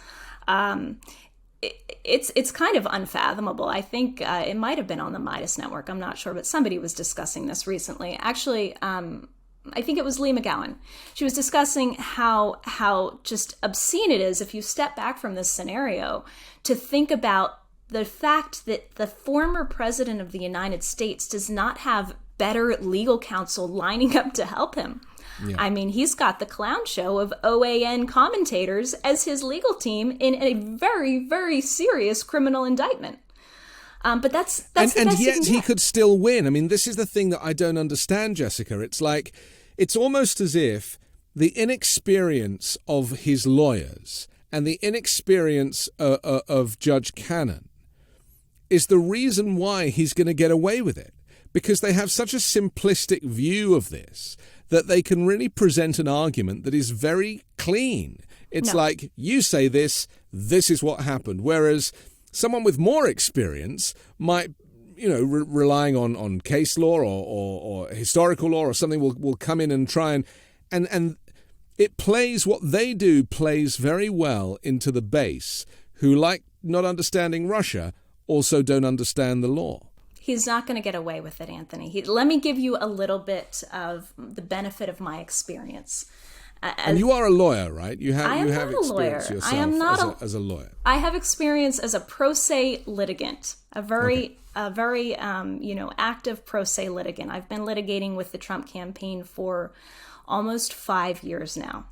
It's kind of unfathomable. I think it might have been on the Midas Network. I'm not sure, but somebody was discussing this recently. Actually, I think it was Lee McGowan. She was discussing how just obscene it is if you step back from this scenario to think about the fact that the former president of the United States does not have better legal counsel lining up to help him. Yeah. I mean, he's got the clown show of OAN commentators as his legal team in a very, very serious criminal indictment. But that's and yet he could still win. I mean, this is the thing that I don't understand, Jessica. It's like, it's almost as if the inexperience of his lawyers and the inexperience of Judge Cannon is the reason why he's going to get away with it. Because they have such a simplistic view of this that they can really present an argument that is very clean. It's like, you say this is what happened. Whereas someone with more experience might, relying on case law or historical law or something, will come in and try and it plays, what they do plays very well into the base, who, like not understanding Russia, also don't understand the law. He's not going to get away with it, Anthony. Let me give you a little bit of the benefit of my experience. And you are a lawyer, right? I am not a lawyer. I am not as a lawyer. I have experience as a pro se litigant, a very active pro se litigant. I've been litigating with the Trump campaign for almost 5 years now.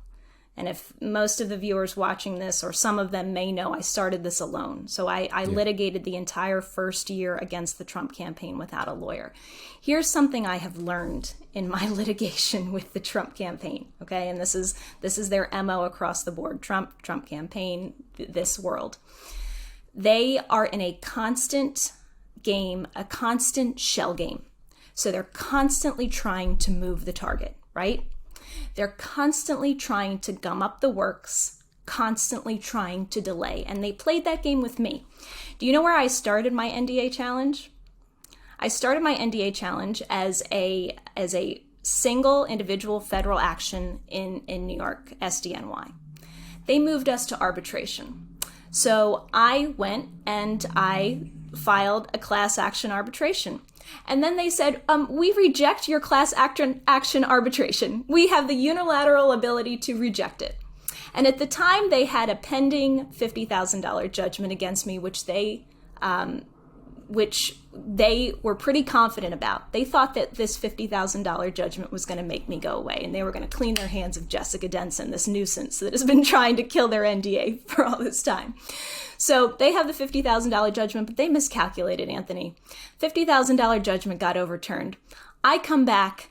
And if most of the viewers watching this, or some of them may know, I started this alone. So I litigated the entire first year against the Trump campaign without a lawyer. Here's something I have learned in my litigation with the Trump campaign, okay? And this is their MO across the board. Trump campaign, this world. They are in a constant game, a constant shell game. So they're constantly trying to move the target, right? They're constantly trying to gum up the works, constantly trying to delay. And they played that game with me. Do you know where I started my NDA challenge? I started my NDA challenge as a single individual federal action in New York, SDNY. They moved us to arbitration. So I went and I filed a class action arbitration. And then they said, we reject your class action arbitration. We have the unilateral ability to reject it. And at the time, they had a pending $50,000 judgment against me, which they were pretty confident about. They thought that this $50,000 judgment was going to make me go away, and they were going to clean their hands of Jessica Denson, this nuisance that has been trying to kill their NDA for all this time. So they have the $50,000 judgment, but they miscalculated, Anthony. $50,000 judgment got overturned. I come back.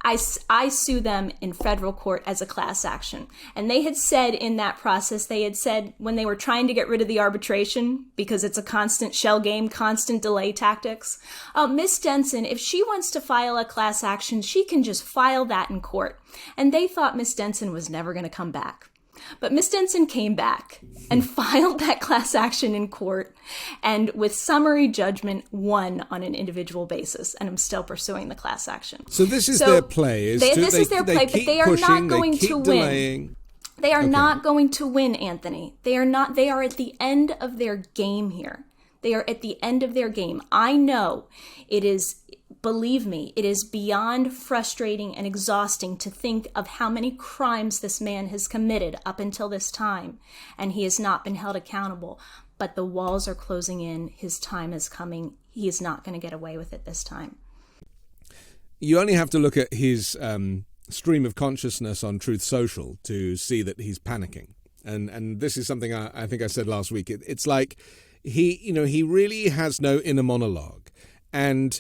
I sue them in federal court as a class action. And they had said in that process, when they were trying to get rid of the arbitration, because it's a constant shell game, constant delay tactics, Miss Denson, if she wants to file a class action, she can just file that in court. And they thought Miss Denson was never going to come back. But Miss Denson came back and filed that class action in court, and with summary judgment won on an individual basis, and I'm still pursuing the class action. So this is their play. This is their play, but they are not going to win. They are not going to win, Anthony. They are not. They are at the end of their game here. They are at the end of their game. I know it is. Believe me, it is beyond frustrating and exhausting to think of how many crimes this man has committed up until this time, and he has not been held accountable. But the walls are closing in. His time is coming. He is not going to get away with it this time. You only have to look at his stream of consciousness on Truth Social to see that he's panicking. And this is something I think I said last week. It's like he really has no inner monologue. And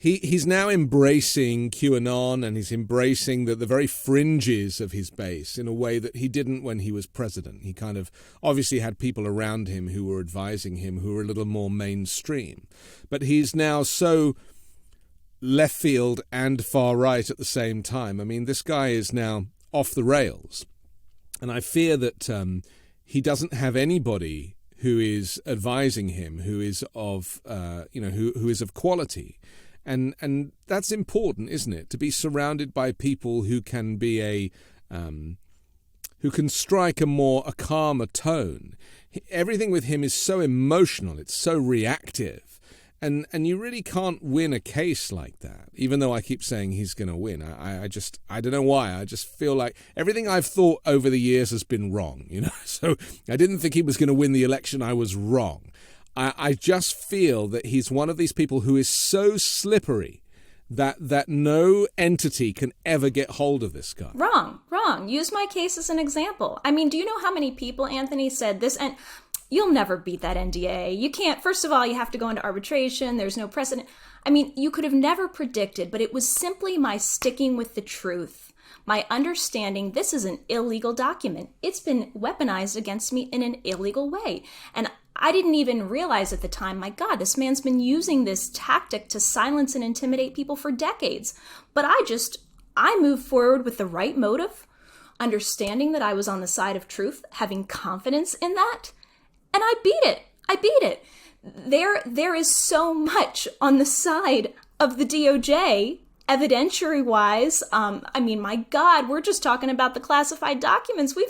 He's now embracing QAnon, and he's embracing the very fringes of his base in a way that he didn't when he was president. He kind of obviously had people around him who were advising him who were a little more mainstream. But he's now so left field and far right at the same time. I mean, this guy is now off the rails. And I fear that he doesn't have anybody who is advising him, who is of, who is of quality. And that's important, isn't it? To be surrounded by people who can be who can strike a calmer tone. Everything with him is so emotional. It's so reactive. And you really can't win a case like that, even though I keep saying he's going to win. I don't know why. I just feel like everything I've thought over the years has been wrong, So I didn't think he was going to win the election. I was wrong. I just feel that he's one of these people who is so slippery that no entity can ever get hold of this guy. Wrong. Use my case as an example. I mean, do you know how many people, Anthony, said this? And you'll never beat that NDA. You can't. First of all, you have to go into arbitration. There's no precedent. I mean, you could have never predicted, but it was simply my sticking with the truth, my understanding this is an illegal document. It's been weaponized against me in an illegal way. And I didn't even realize at the time, my God, this man's been using this tactic to silence and intimidate people for decades. But I moved forward with the right motive, understanding that I was on the side of truth, having confidence in that, and I beat it. There is so much on the side of the DOJ, evidentiary-wise. I mean, my God, we're just talking about the classified documents. We've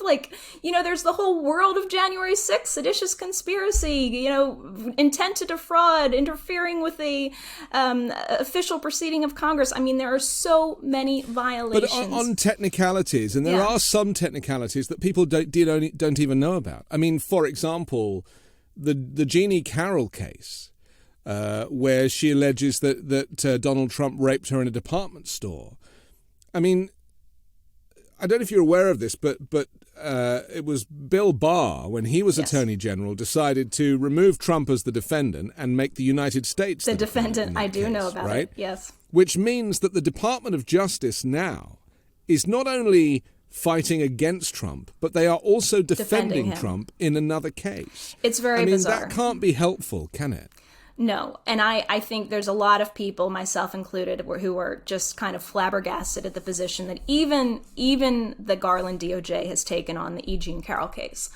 there's the whole world of January 6th, seditious conspiracy, intent to defraud, interfering with the official proceeding of Congress. I mean, there are so many violations. But on technicalities, and there are some technicalities that people don't even know about. I mean, for example, the Ginni Carroll case, where she alleges that Donald Trump raped her in a department store. I mean, I don't know if you're aware of this, but it was Bill Barr, when he was Attorney General, decided to remove Trump as the defendant and make the United States the defendant. I do know about it, yes. Which means that the Department of Justice now is not only fighting against Trump, but they are also defending Trump in another case. It's very bizarre. That can't be helpful, can it? No. And I think there's a lot of people, myself included, who are just kind of flabbergasted at the position that even the Garland DOJ has taken on the E. Jean Carroll case.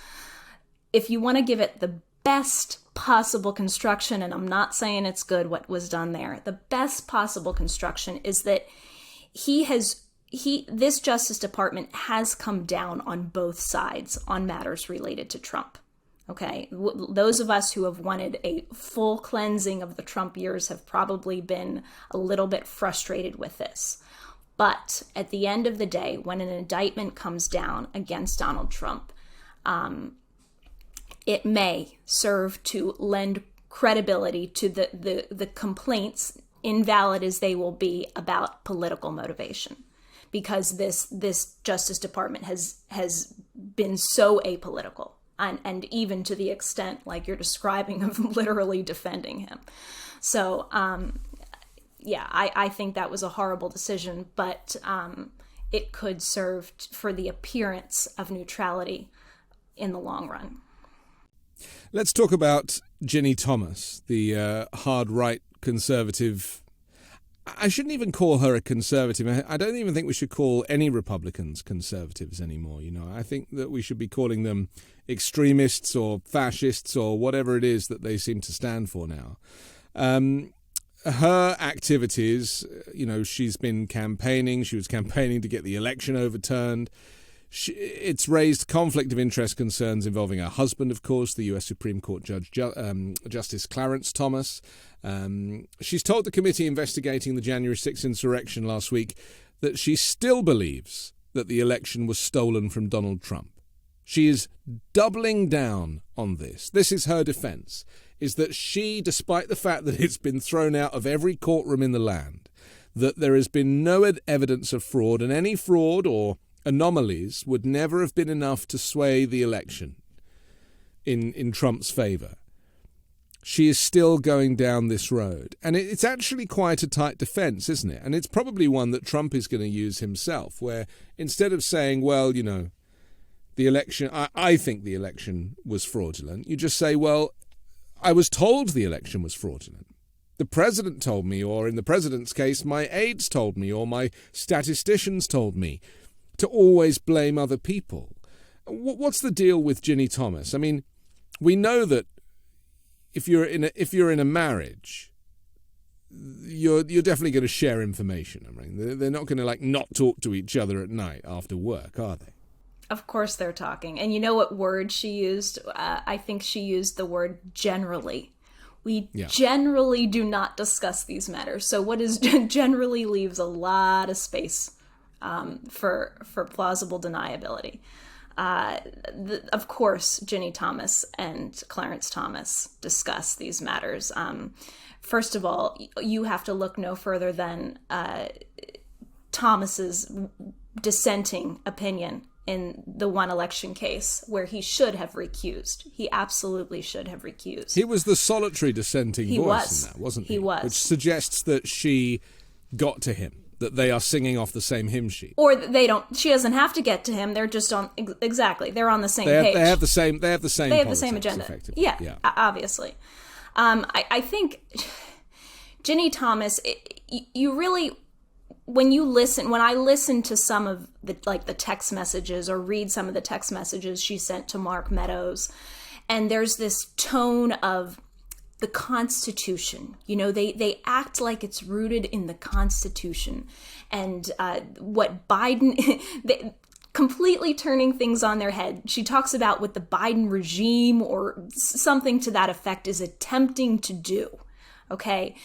If you want to give it the best possible construction, and I'm not saying it's good what was done there, the best possible construction is that this Justice Department has come down on both sides on matters related to Trump. Okay, those of us who have wanted a full cleansing of the Trump years have probably been a little bit frustrated with this. But at the end of the day, when an indictment comes down against Donald Trump, it may serve to lend credibility to the complaints, invalid as they will be, about political motivation. Because this Justice Department has been so apolitical. And even to the extent, like you're describing, of literally defending him. So, I think that was a horrible decision, but it could serve for the appearance of neutrality in the long run. Let's talk about Ginni Thomas, the hard-right conservative. I shouldn't even call her a conservative. I don't even think we should call any Republicans conservatives anymore. I think that we should be calling them extremists or fascists or whatever it is that they seem to stand for now. Her activities, she's been campaigning. She was campaigning to get the election overturned. It's raised conflict of interest concerns involving her husband, of course, the U.S. Supreme Court Judge Justice Clarence Thomas. She's told the committee investigating the January 6th insurrection last week that she still believes that the election was stolen from Donald Trump. She is doubling down on this. This is her defense, is that she, despite the fact that it's been thrown out of every courtroom in the land, that there has been no evidence of fraud, and any fraud or anomalies would never have been enough to sway the election in Trump's favor. She is still going down this road. And it's actually quite a tight defense, isn't it? And it's probably one that Trump is going to use himself, where instead of saying, well, the election, I think the election was fraudulent, you just say, well, I was told the election was fraudulent. The president told me, or in the president's case, my aides told me, or my statisticians told me, to always blame other people. What's the deal with Ginni Thomas? I mean, we know that if you're in a marriage, you're definitely going to share information. I mean, they're not going to not talk to each other at night after work, are they? Of course they're talking. And you know what word she used? I think she used the word generally. We generally do not discuss these matters. So what is generally leaves a lot of space for plausible deniability. Of course, Ginni Thomas and Clarence Thomas discuss these matters. first of all, you have to look no further than Thomas's dissenting opinion in the one election case where he should have recused. He absolutely should have recused. He was the solitary dissenting voice in that, wasn't he? He was. Which suggests that she got to him, that they are singing off the same hymn sheet. Or they don't. She doesn't have to get to him. They're just on exactly. They're on the same page. They have the same. They have the same. They have the same agenda. Yeah. Obviously. I think Ginni Thomas. You really, when I listen to some of the text messages or read some of the text messages she sent to Mark Meadows, and there's this tone of the Constitution. They act like it's rooted in the Constitution, and what Biden, completely turning things on their head. She talks about what the Biden regime or something to that effect is attempting to do. Okay.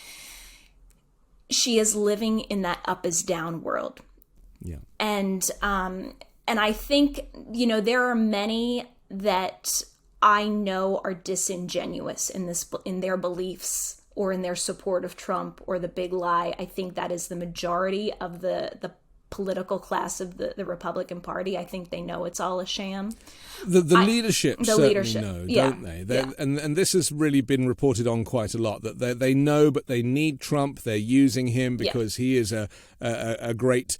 She is living in that up is down world. Yeah. And I think, there are many that I know are disingenuous in their beliefs or in their support of Trump or the big lie. I think that is the majority of the political class of the Republican Party. I think they know it's all a sham. The leadership certainly know, don't they? And this has really been reported on quite a lot, that they know, but they need Trump. They're using him because he is a great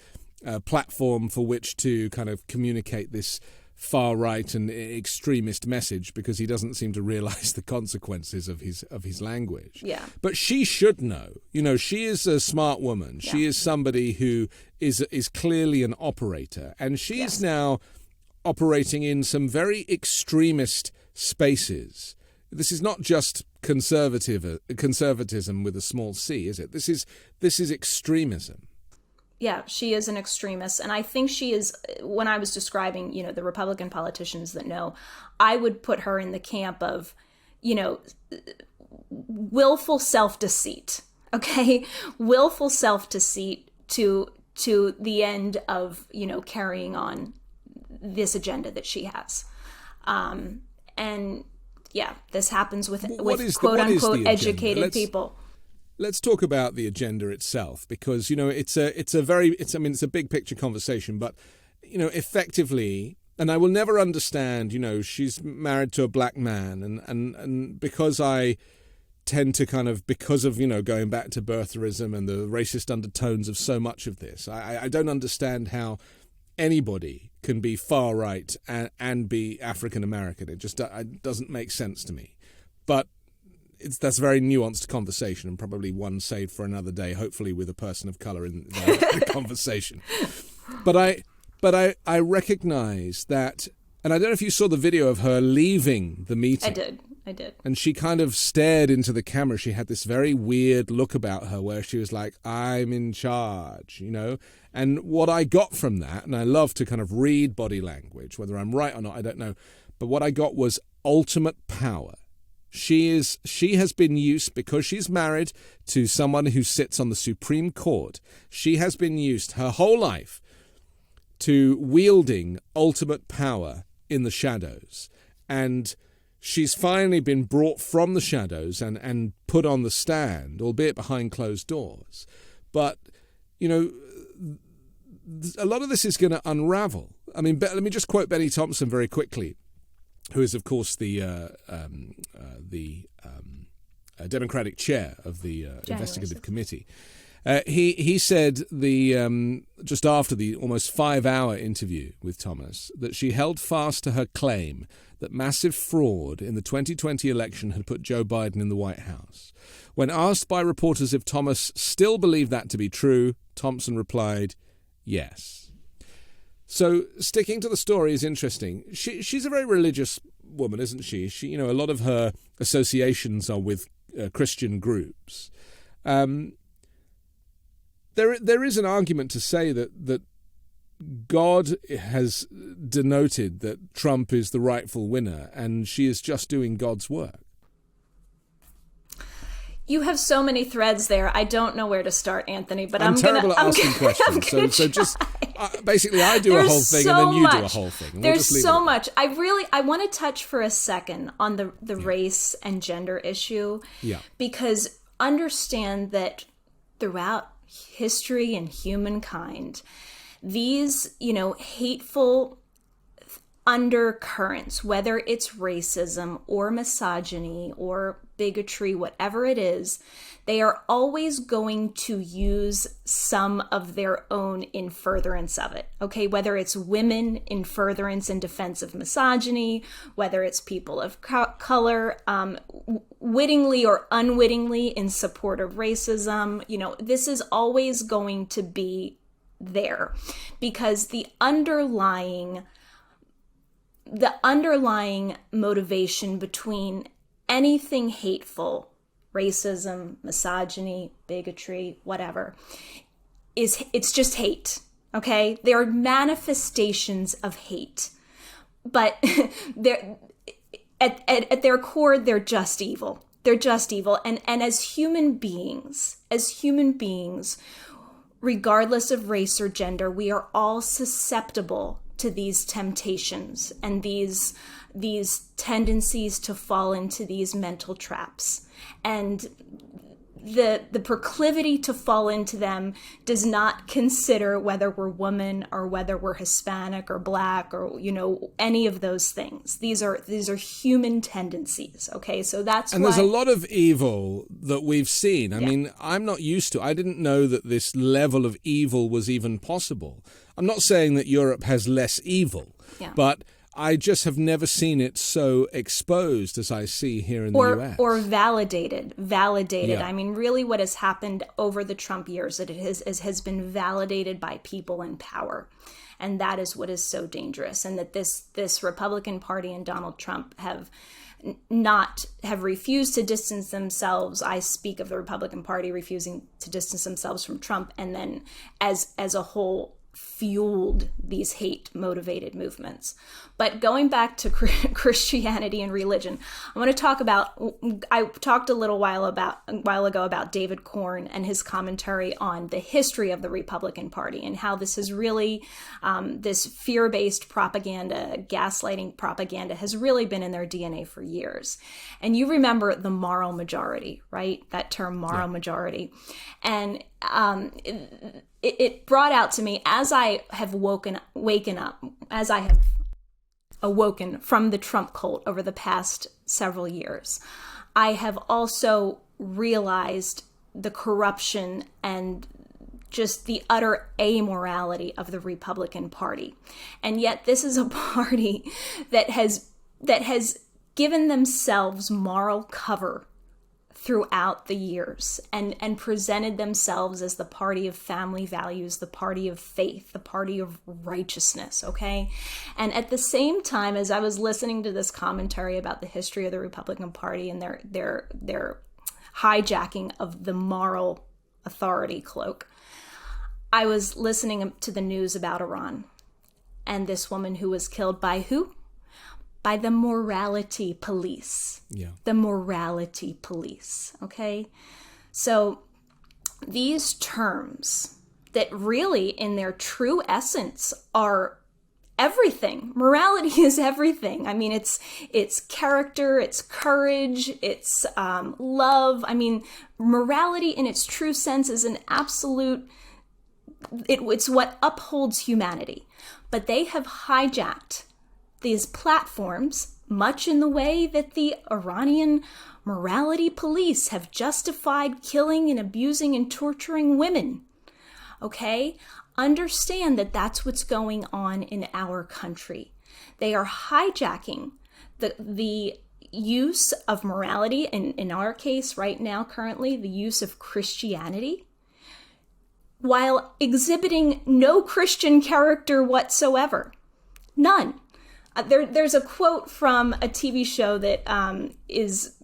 platform for which to kind of communicate this far-right and extremist message, because he doesn't seem to realize the consequences of his language. Yeah. But she should know. She is a smart woman. Yeah. She is somebody who is clearly an operator, and she is now operating in some very extremist spaces. This is not just conservatism with a small c, is it? This is extremism. Yeah, she is an extremist. And I think she is, when I was describing, the Republican politicians that know, I would put her in the camp of, willful self-deceit, okay? Willful self-deceit to the end of, carrying on this agenda that she has. And yeah, this happens with quote unquote educated people. Let's talk about the agenda itself, because it's a big picture conversation, but effectively, and I will never understand. She's married to a black man, and because I tend to because of going back to birtherism and the racist undertones of so much of this, I don't understand how anybody can be far right and be African American. It just doesn't make sense to me, but. That's a very nuanced conversation, and probably one saved for another day, hopefully with a person of color in the conversation. But I recognize that, and I don't know if you saw the video of her leaving the meeting. I did. And she kind of stared into the camera. She had this very weird look about her where she was like, I'm in charge, And what I got from that, and I love to kind of read body language, whether I'm right or not, I don't know. But what I got was ultimate power. She has been used, because she's married to someone who sits on the Supreme Court. She has been used her whole life to wielding ultimate power in the shadows. And she's finally been brought from the shadows and put on the stand, albeit behind closed doors. But, a lot of this is going to unravel. I mean, let me just quote Benny Thompson very quickly, who is, of course, the Democratic chair of the investigative committee. He said just after the almost 5-hour interview with Thomas that she held fast to her claim that massive fraud in the 2020 election had put Joe Biden in the White House. When asked by reporters if Thomas still believed that to be true, Thompson replied, yes. So sticking to the story is interesting. She's a very religious woman, isn't she? She, a lot of her associations are with Christian groups. There is an argument to say that God has denoted that Trump is the rightful winner, and she is just doing God's work. You have so many threads there. I don't know where to start, Anthony, but I'm terrible at asking questions. So just basically I do a whole thing and then you do a whole thing. There's so much. I want to touch for a second on the race and gender issue. Yeah. Because understand that throughout history and humankind, these, hateful undercurrents, whether it's racism or misogyny or bigotry, whatever it is, they are always going to use some of their own in furtherance of it. Okay, whether it's women in furtherance and defense of misogyny, whether it's people of color, wittingly or unwittingly in support of racism, this is always going to be there, because the underlying motivation between anything hateful, racism, misogyny, bigotry, whatever, it's just hate. Okay, they are manifestations of hate, but they're at their core, they're just evil. They're just evil, and as human beings, regardless of race or gender, we are all susceptible to these temptations and these tendencies to fall into these mental traps. And the proclivity to fall into them does not consider whether we're woman or whether we're Hispanic or Black or any of those things. These are human tendencies. Okay, so that's and why... there's a lot of evil that we've seen. I mean, I'm not used to. I didn't know that this level of evil was even possible. I'm not saying that Europe has less evil, but I just have never seen it so exposed as I see here in the US. Or validated. Yeah. I mean, really what has happened over the Trump years, it has been validated by people in power. And that is what is so dangerous. And that this Republican Party and Donald Trump have refused to distance themselves. I speak of the Republican Party refusing to distance themselves from Trump, and then as a whole fueled these hate-motivated movements. But going back to Christianity and religion, I want to talk about, I talked a while ago about David Corn and his commentary on the history of the Republican Party and how this is really, this fear-based propaganda, gaslighting propaganda has really been in their DNA for years. And you remember the moral majority, right? That term, moral majority. And it brought out to me, as I have awoken from the Trump cult over the past several years, I have also realized the corruption and just the utter amorality of the Republican Party. And yet this is a party that has given themselves moral cover throughout the years and presented themselves as the party of family values, the party of faith, the party of righteousness, okay? And at the same time, as I was listening to this commentary about the history of the Republican Party and their hijacking of the moral authority cloak, I was listening to the news about Iran and this woman who was killed by who? By the morality police. Yeah. The morality police, okay? So these terms that really in their true essence are everything. Morality is everything. I mean, it's character, it's courage, it's love. I mean, morality in its true sense is an absolute, it's what upholds humanity. But they have hijacked these platforms, much in the way that the Iranian morality police have justified killing and abusing and torturing women. Okay? Understand that that's what's going on in our country. They are hijacking the use of morality, in our case right now, currently, the use of Christianity, while exhibiting no Christian character whatsoever. None. There's a quote from a TV show that is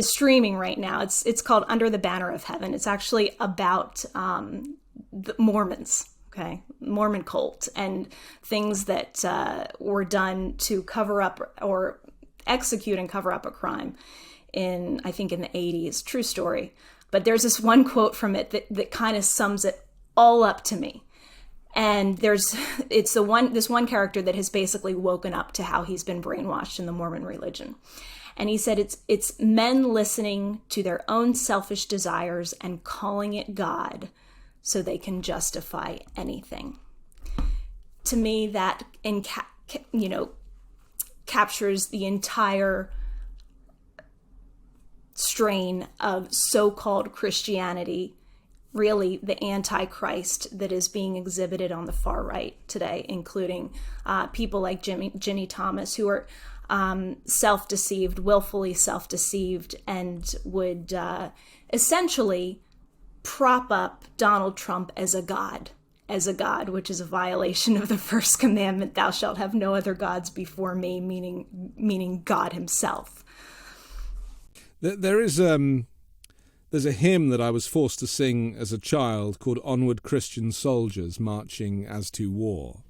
streaming right now. It's called Under the Banner of Heaven. It's actually about the Mormons, okay, Mormon cult, and things that were done to cover up or execute and cover up a crime I think in the 80s. True story. But there's this one quote from it that kind of sums it all up to me. And it's this one character that has basically woken up to how he's been brainwashed in the Mormon religion. And he said it's men listening to their own selfish desires and calling it God so they can justify anything. To me, that captures the entire strain of so-called Christianity, really the Antichrist that is being exhibited on the far right today, including people like Ginni Thomas, who are self-deceived, willfully self-deceived, and would essentially prop up Donald Trump as a god, which is a violation of the first commandment, thou shalt have no other gods before me, meaning God himself. There's a hymn that I was forced to sing as a child called Onward Christian Soldiers Marching as to War.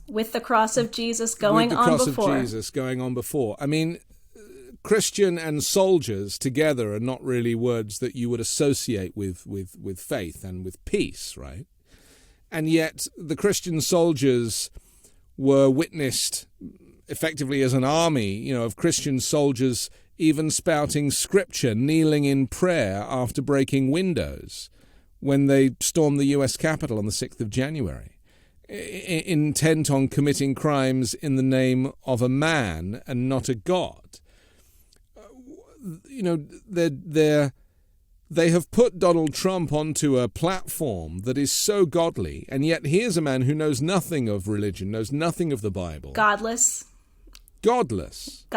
With the cross of Jesus going on before. With the cross of Jesus going on before. I mean, Christian and soldiers together are not really words that you would associate with faith and with peace, right? And yet the Christian soldiers were witnessed effectively as an army, of Christian soldiers even spouting scripture, kneeling in prayer after breaking windows when they stormed the US Capitol on the 6th of January, intent on committing crimes in the name of a man and not a God. They have put Donald Trump onto a platform that is so godly, and yet here's a man who knows nothing of religion, knows nothing of the Bible. Godless. The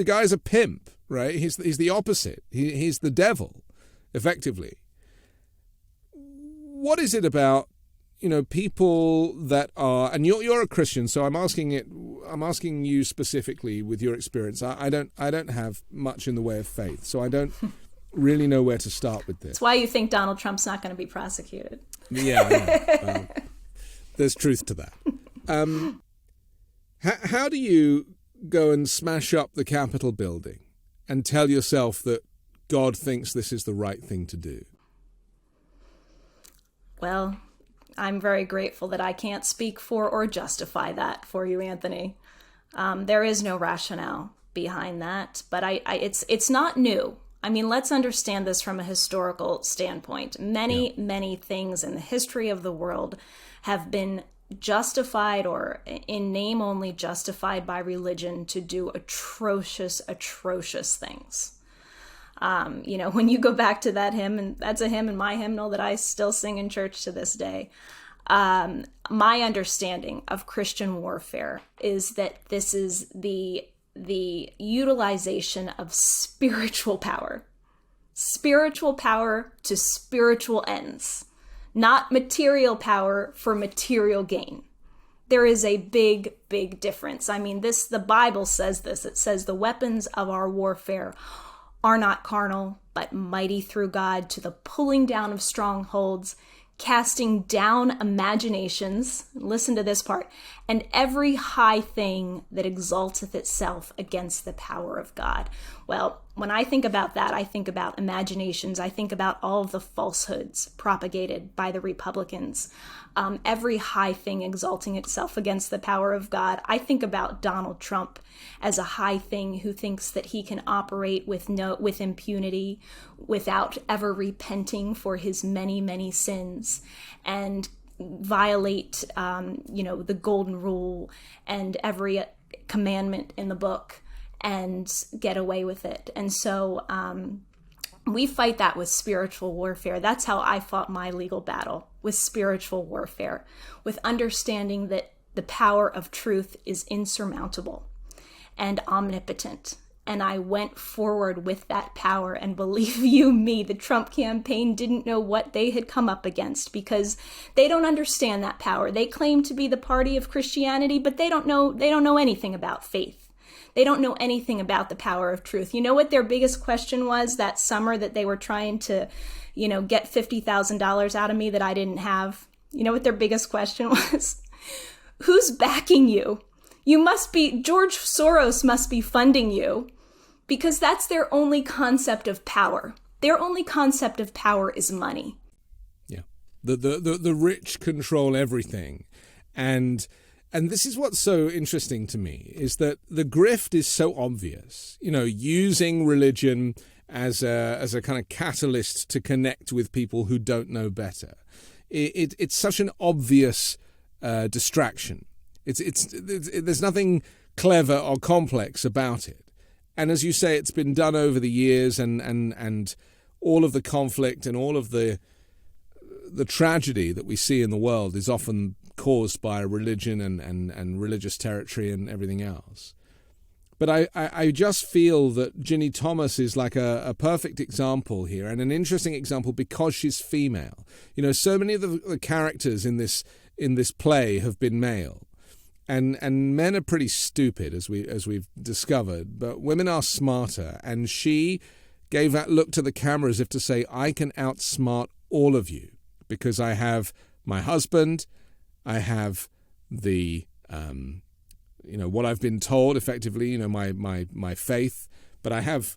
guy's a pimp, right? He's the opposite. He's the devil, effectively. What is it about, people that are, and you're a Christian, so I'm asking you specifically with your experience. I don't have much in the way of faith, so I don't really know where to start with this. That's why you think Donald Trump's not going to be prosecuted. Yeah, I know. There's truth to that. How do you go and smash up the Capitol building and tell yourself that God thinks this is the right thing to do? Well, I'm very grateful that I can't speak for or justify that for you, Anthony. There is no rationale behind that, but it's not new. I mean, let's understand this from a historical standpoint. Many things in the history of the world have been justified, or in name only justified, by religion to do atrocious things. When you go back to that hymn, and that's a hymn in my hymnal that I still sing in church to this day, my understanding of Christian warfare is that this is the utilization of spiritual power to spiritual ends, not material power for material gain. There is a big difference. I mean, the Bible says this. It says the weapons of our warfare are not carnal, but mighty through God to the pulling down of strongholds, casting down imaginations, listen to this part, and every high thing that exalteth itself against the power of God. Well, when I think about that, I think about imaginations. I think about all of the falsehoods propagated by the Republicans. Every high thing exalting itself against the power of God. I think about Donald Trump as a high thing who thinks that he can operate with impunity, without ever repenting for his many sins, and violate the golden rule and every commandment in the book and get away with it. And so we fight that with spiritual warfare. That's how I fought my legal battle, with spiritual warfare, with understanding that the power of truth is insurmountable and omnipotent. And I went forward with that power, and believe you me, the Trump campaign didn't know what they had come up against, because they don't understand that power. They claim to be the party of Christianity, but they don't know anything about faith. They don't know anything about the power of truth. You know what their biggest question was that summer that they were trying to, get $50,000 out of me that I didn't have? You know what their biggest question was? Who's backing you? George Soros must be funding you, because that's their only concept of power. Their only concept of power is money. Yeah. The rich control everything. And And this is what's so interesting to me, is that the grift is so obvious, using religion as a kind of catalyst to connect with people who don't know better. It's such an obvious distraction. There's nothing clever or complex about it. And as you say, it's been done over the years, and all of the conflict and all of the tragedy that we see in the world is often caused by religion and religious territory and everything else. But I just feel that Ginni Thomas is like a perfect example here, and an interesting example because she's female. So many of the characters in this play have been male. And men are pretty stupid, as we've discovered, but women are smarter. And she gave that look to the camera as if to say, I can outsmart all of you because I have my husband, I have the what I've been told, effectively, my faith, but I have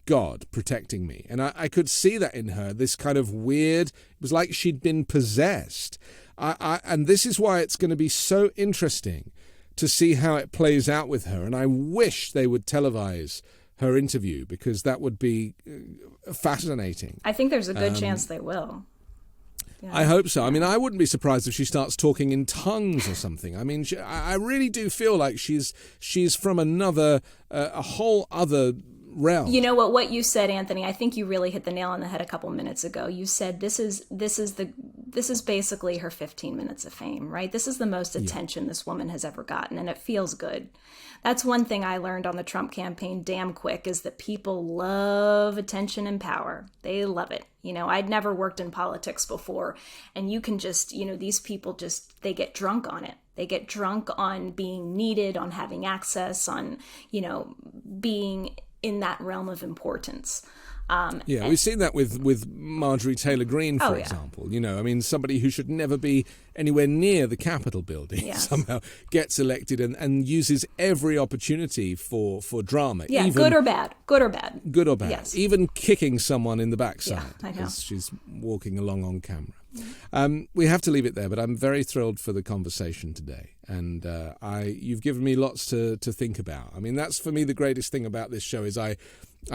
God protecting me. And I could see that in her, this kind of weird, it was like she'd been possessed. And this is why it's going to be so interesting to see how it plays out with her. And I wish they would televise her interview, because that would be fascinating. I think there's a good chance they will. Yeah. I hope so. I mean, I wouldn't be surprised if she starts talking in tongues or something. I mean, I really do feel like she's from another, a whole other realm. You know what you said, Anthony, I think you really hit the nail on the head a couple minutes ago. You said this is basically her 15 minutes of fame, right? This is the most attention this woman has ever gotten, and it feels good. That's one thing I learned on the Trump campaign damn quick, is that people love attention and power. They love it. I'd never worked in politics before, and you can just, these people they get drunk on it. They get drunk on being needed, on having access, on, being in that realm of importance. We've seen that with Marjorie Taylor Greene, for example. I mean, somebody who should never be anywhere near the Capitol building somehow gets elected and uses every opportunity for drama. Yeah, even, good or bad. Good or bad. Yes. Even kicking someone in the backside as she's walking along on camera. We have to leave it there, but I'm very thrilled for the conversation today. And you've given me lots to think about. I mean, that's for me the greatest thing about this show, is I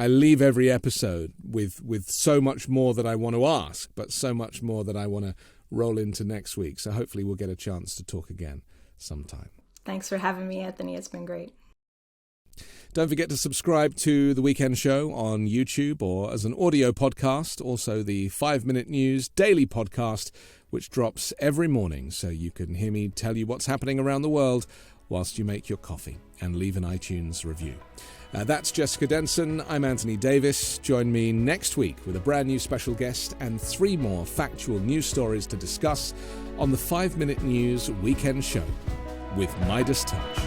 leave every episode with so much more that I want to ask, but so much more that I want to roll into next week. So hopefully we'll get a chance to talk again sometime. Thanks for having me, Anthony. It's been great. Don't forget to subscribe to The Weekend Show on YouTube or as an audio podcast. Also the 5 Minute News daily podcast, which drops every morning, so you can hear me tell you what's happening around the world whilst you make your coffee and leave an iTunes review. That's Jessica Denson. I'm Anthony Davis. Join me next week with a brand new special guest and 3 more factual news stories to discuss on the 5 Minute News Weekend Show with Midas Touch.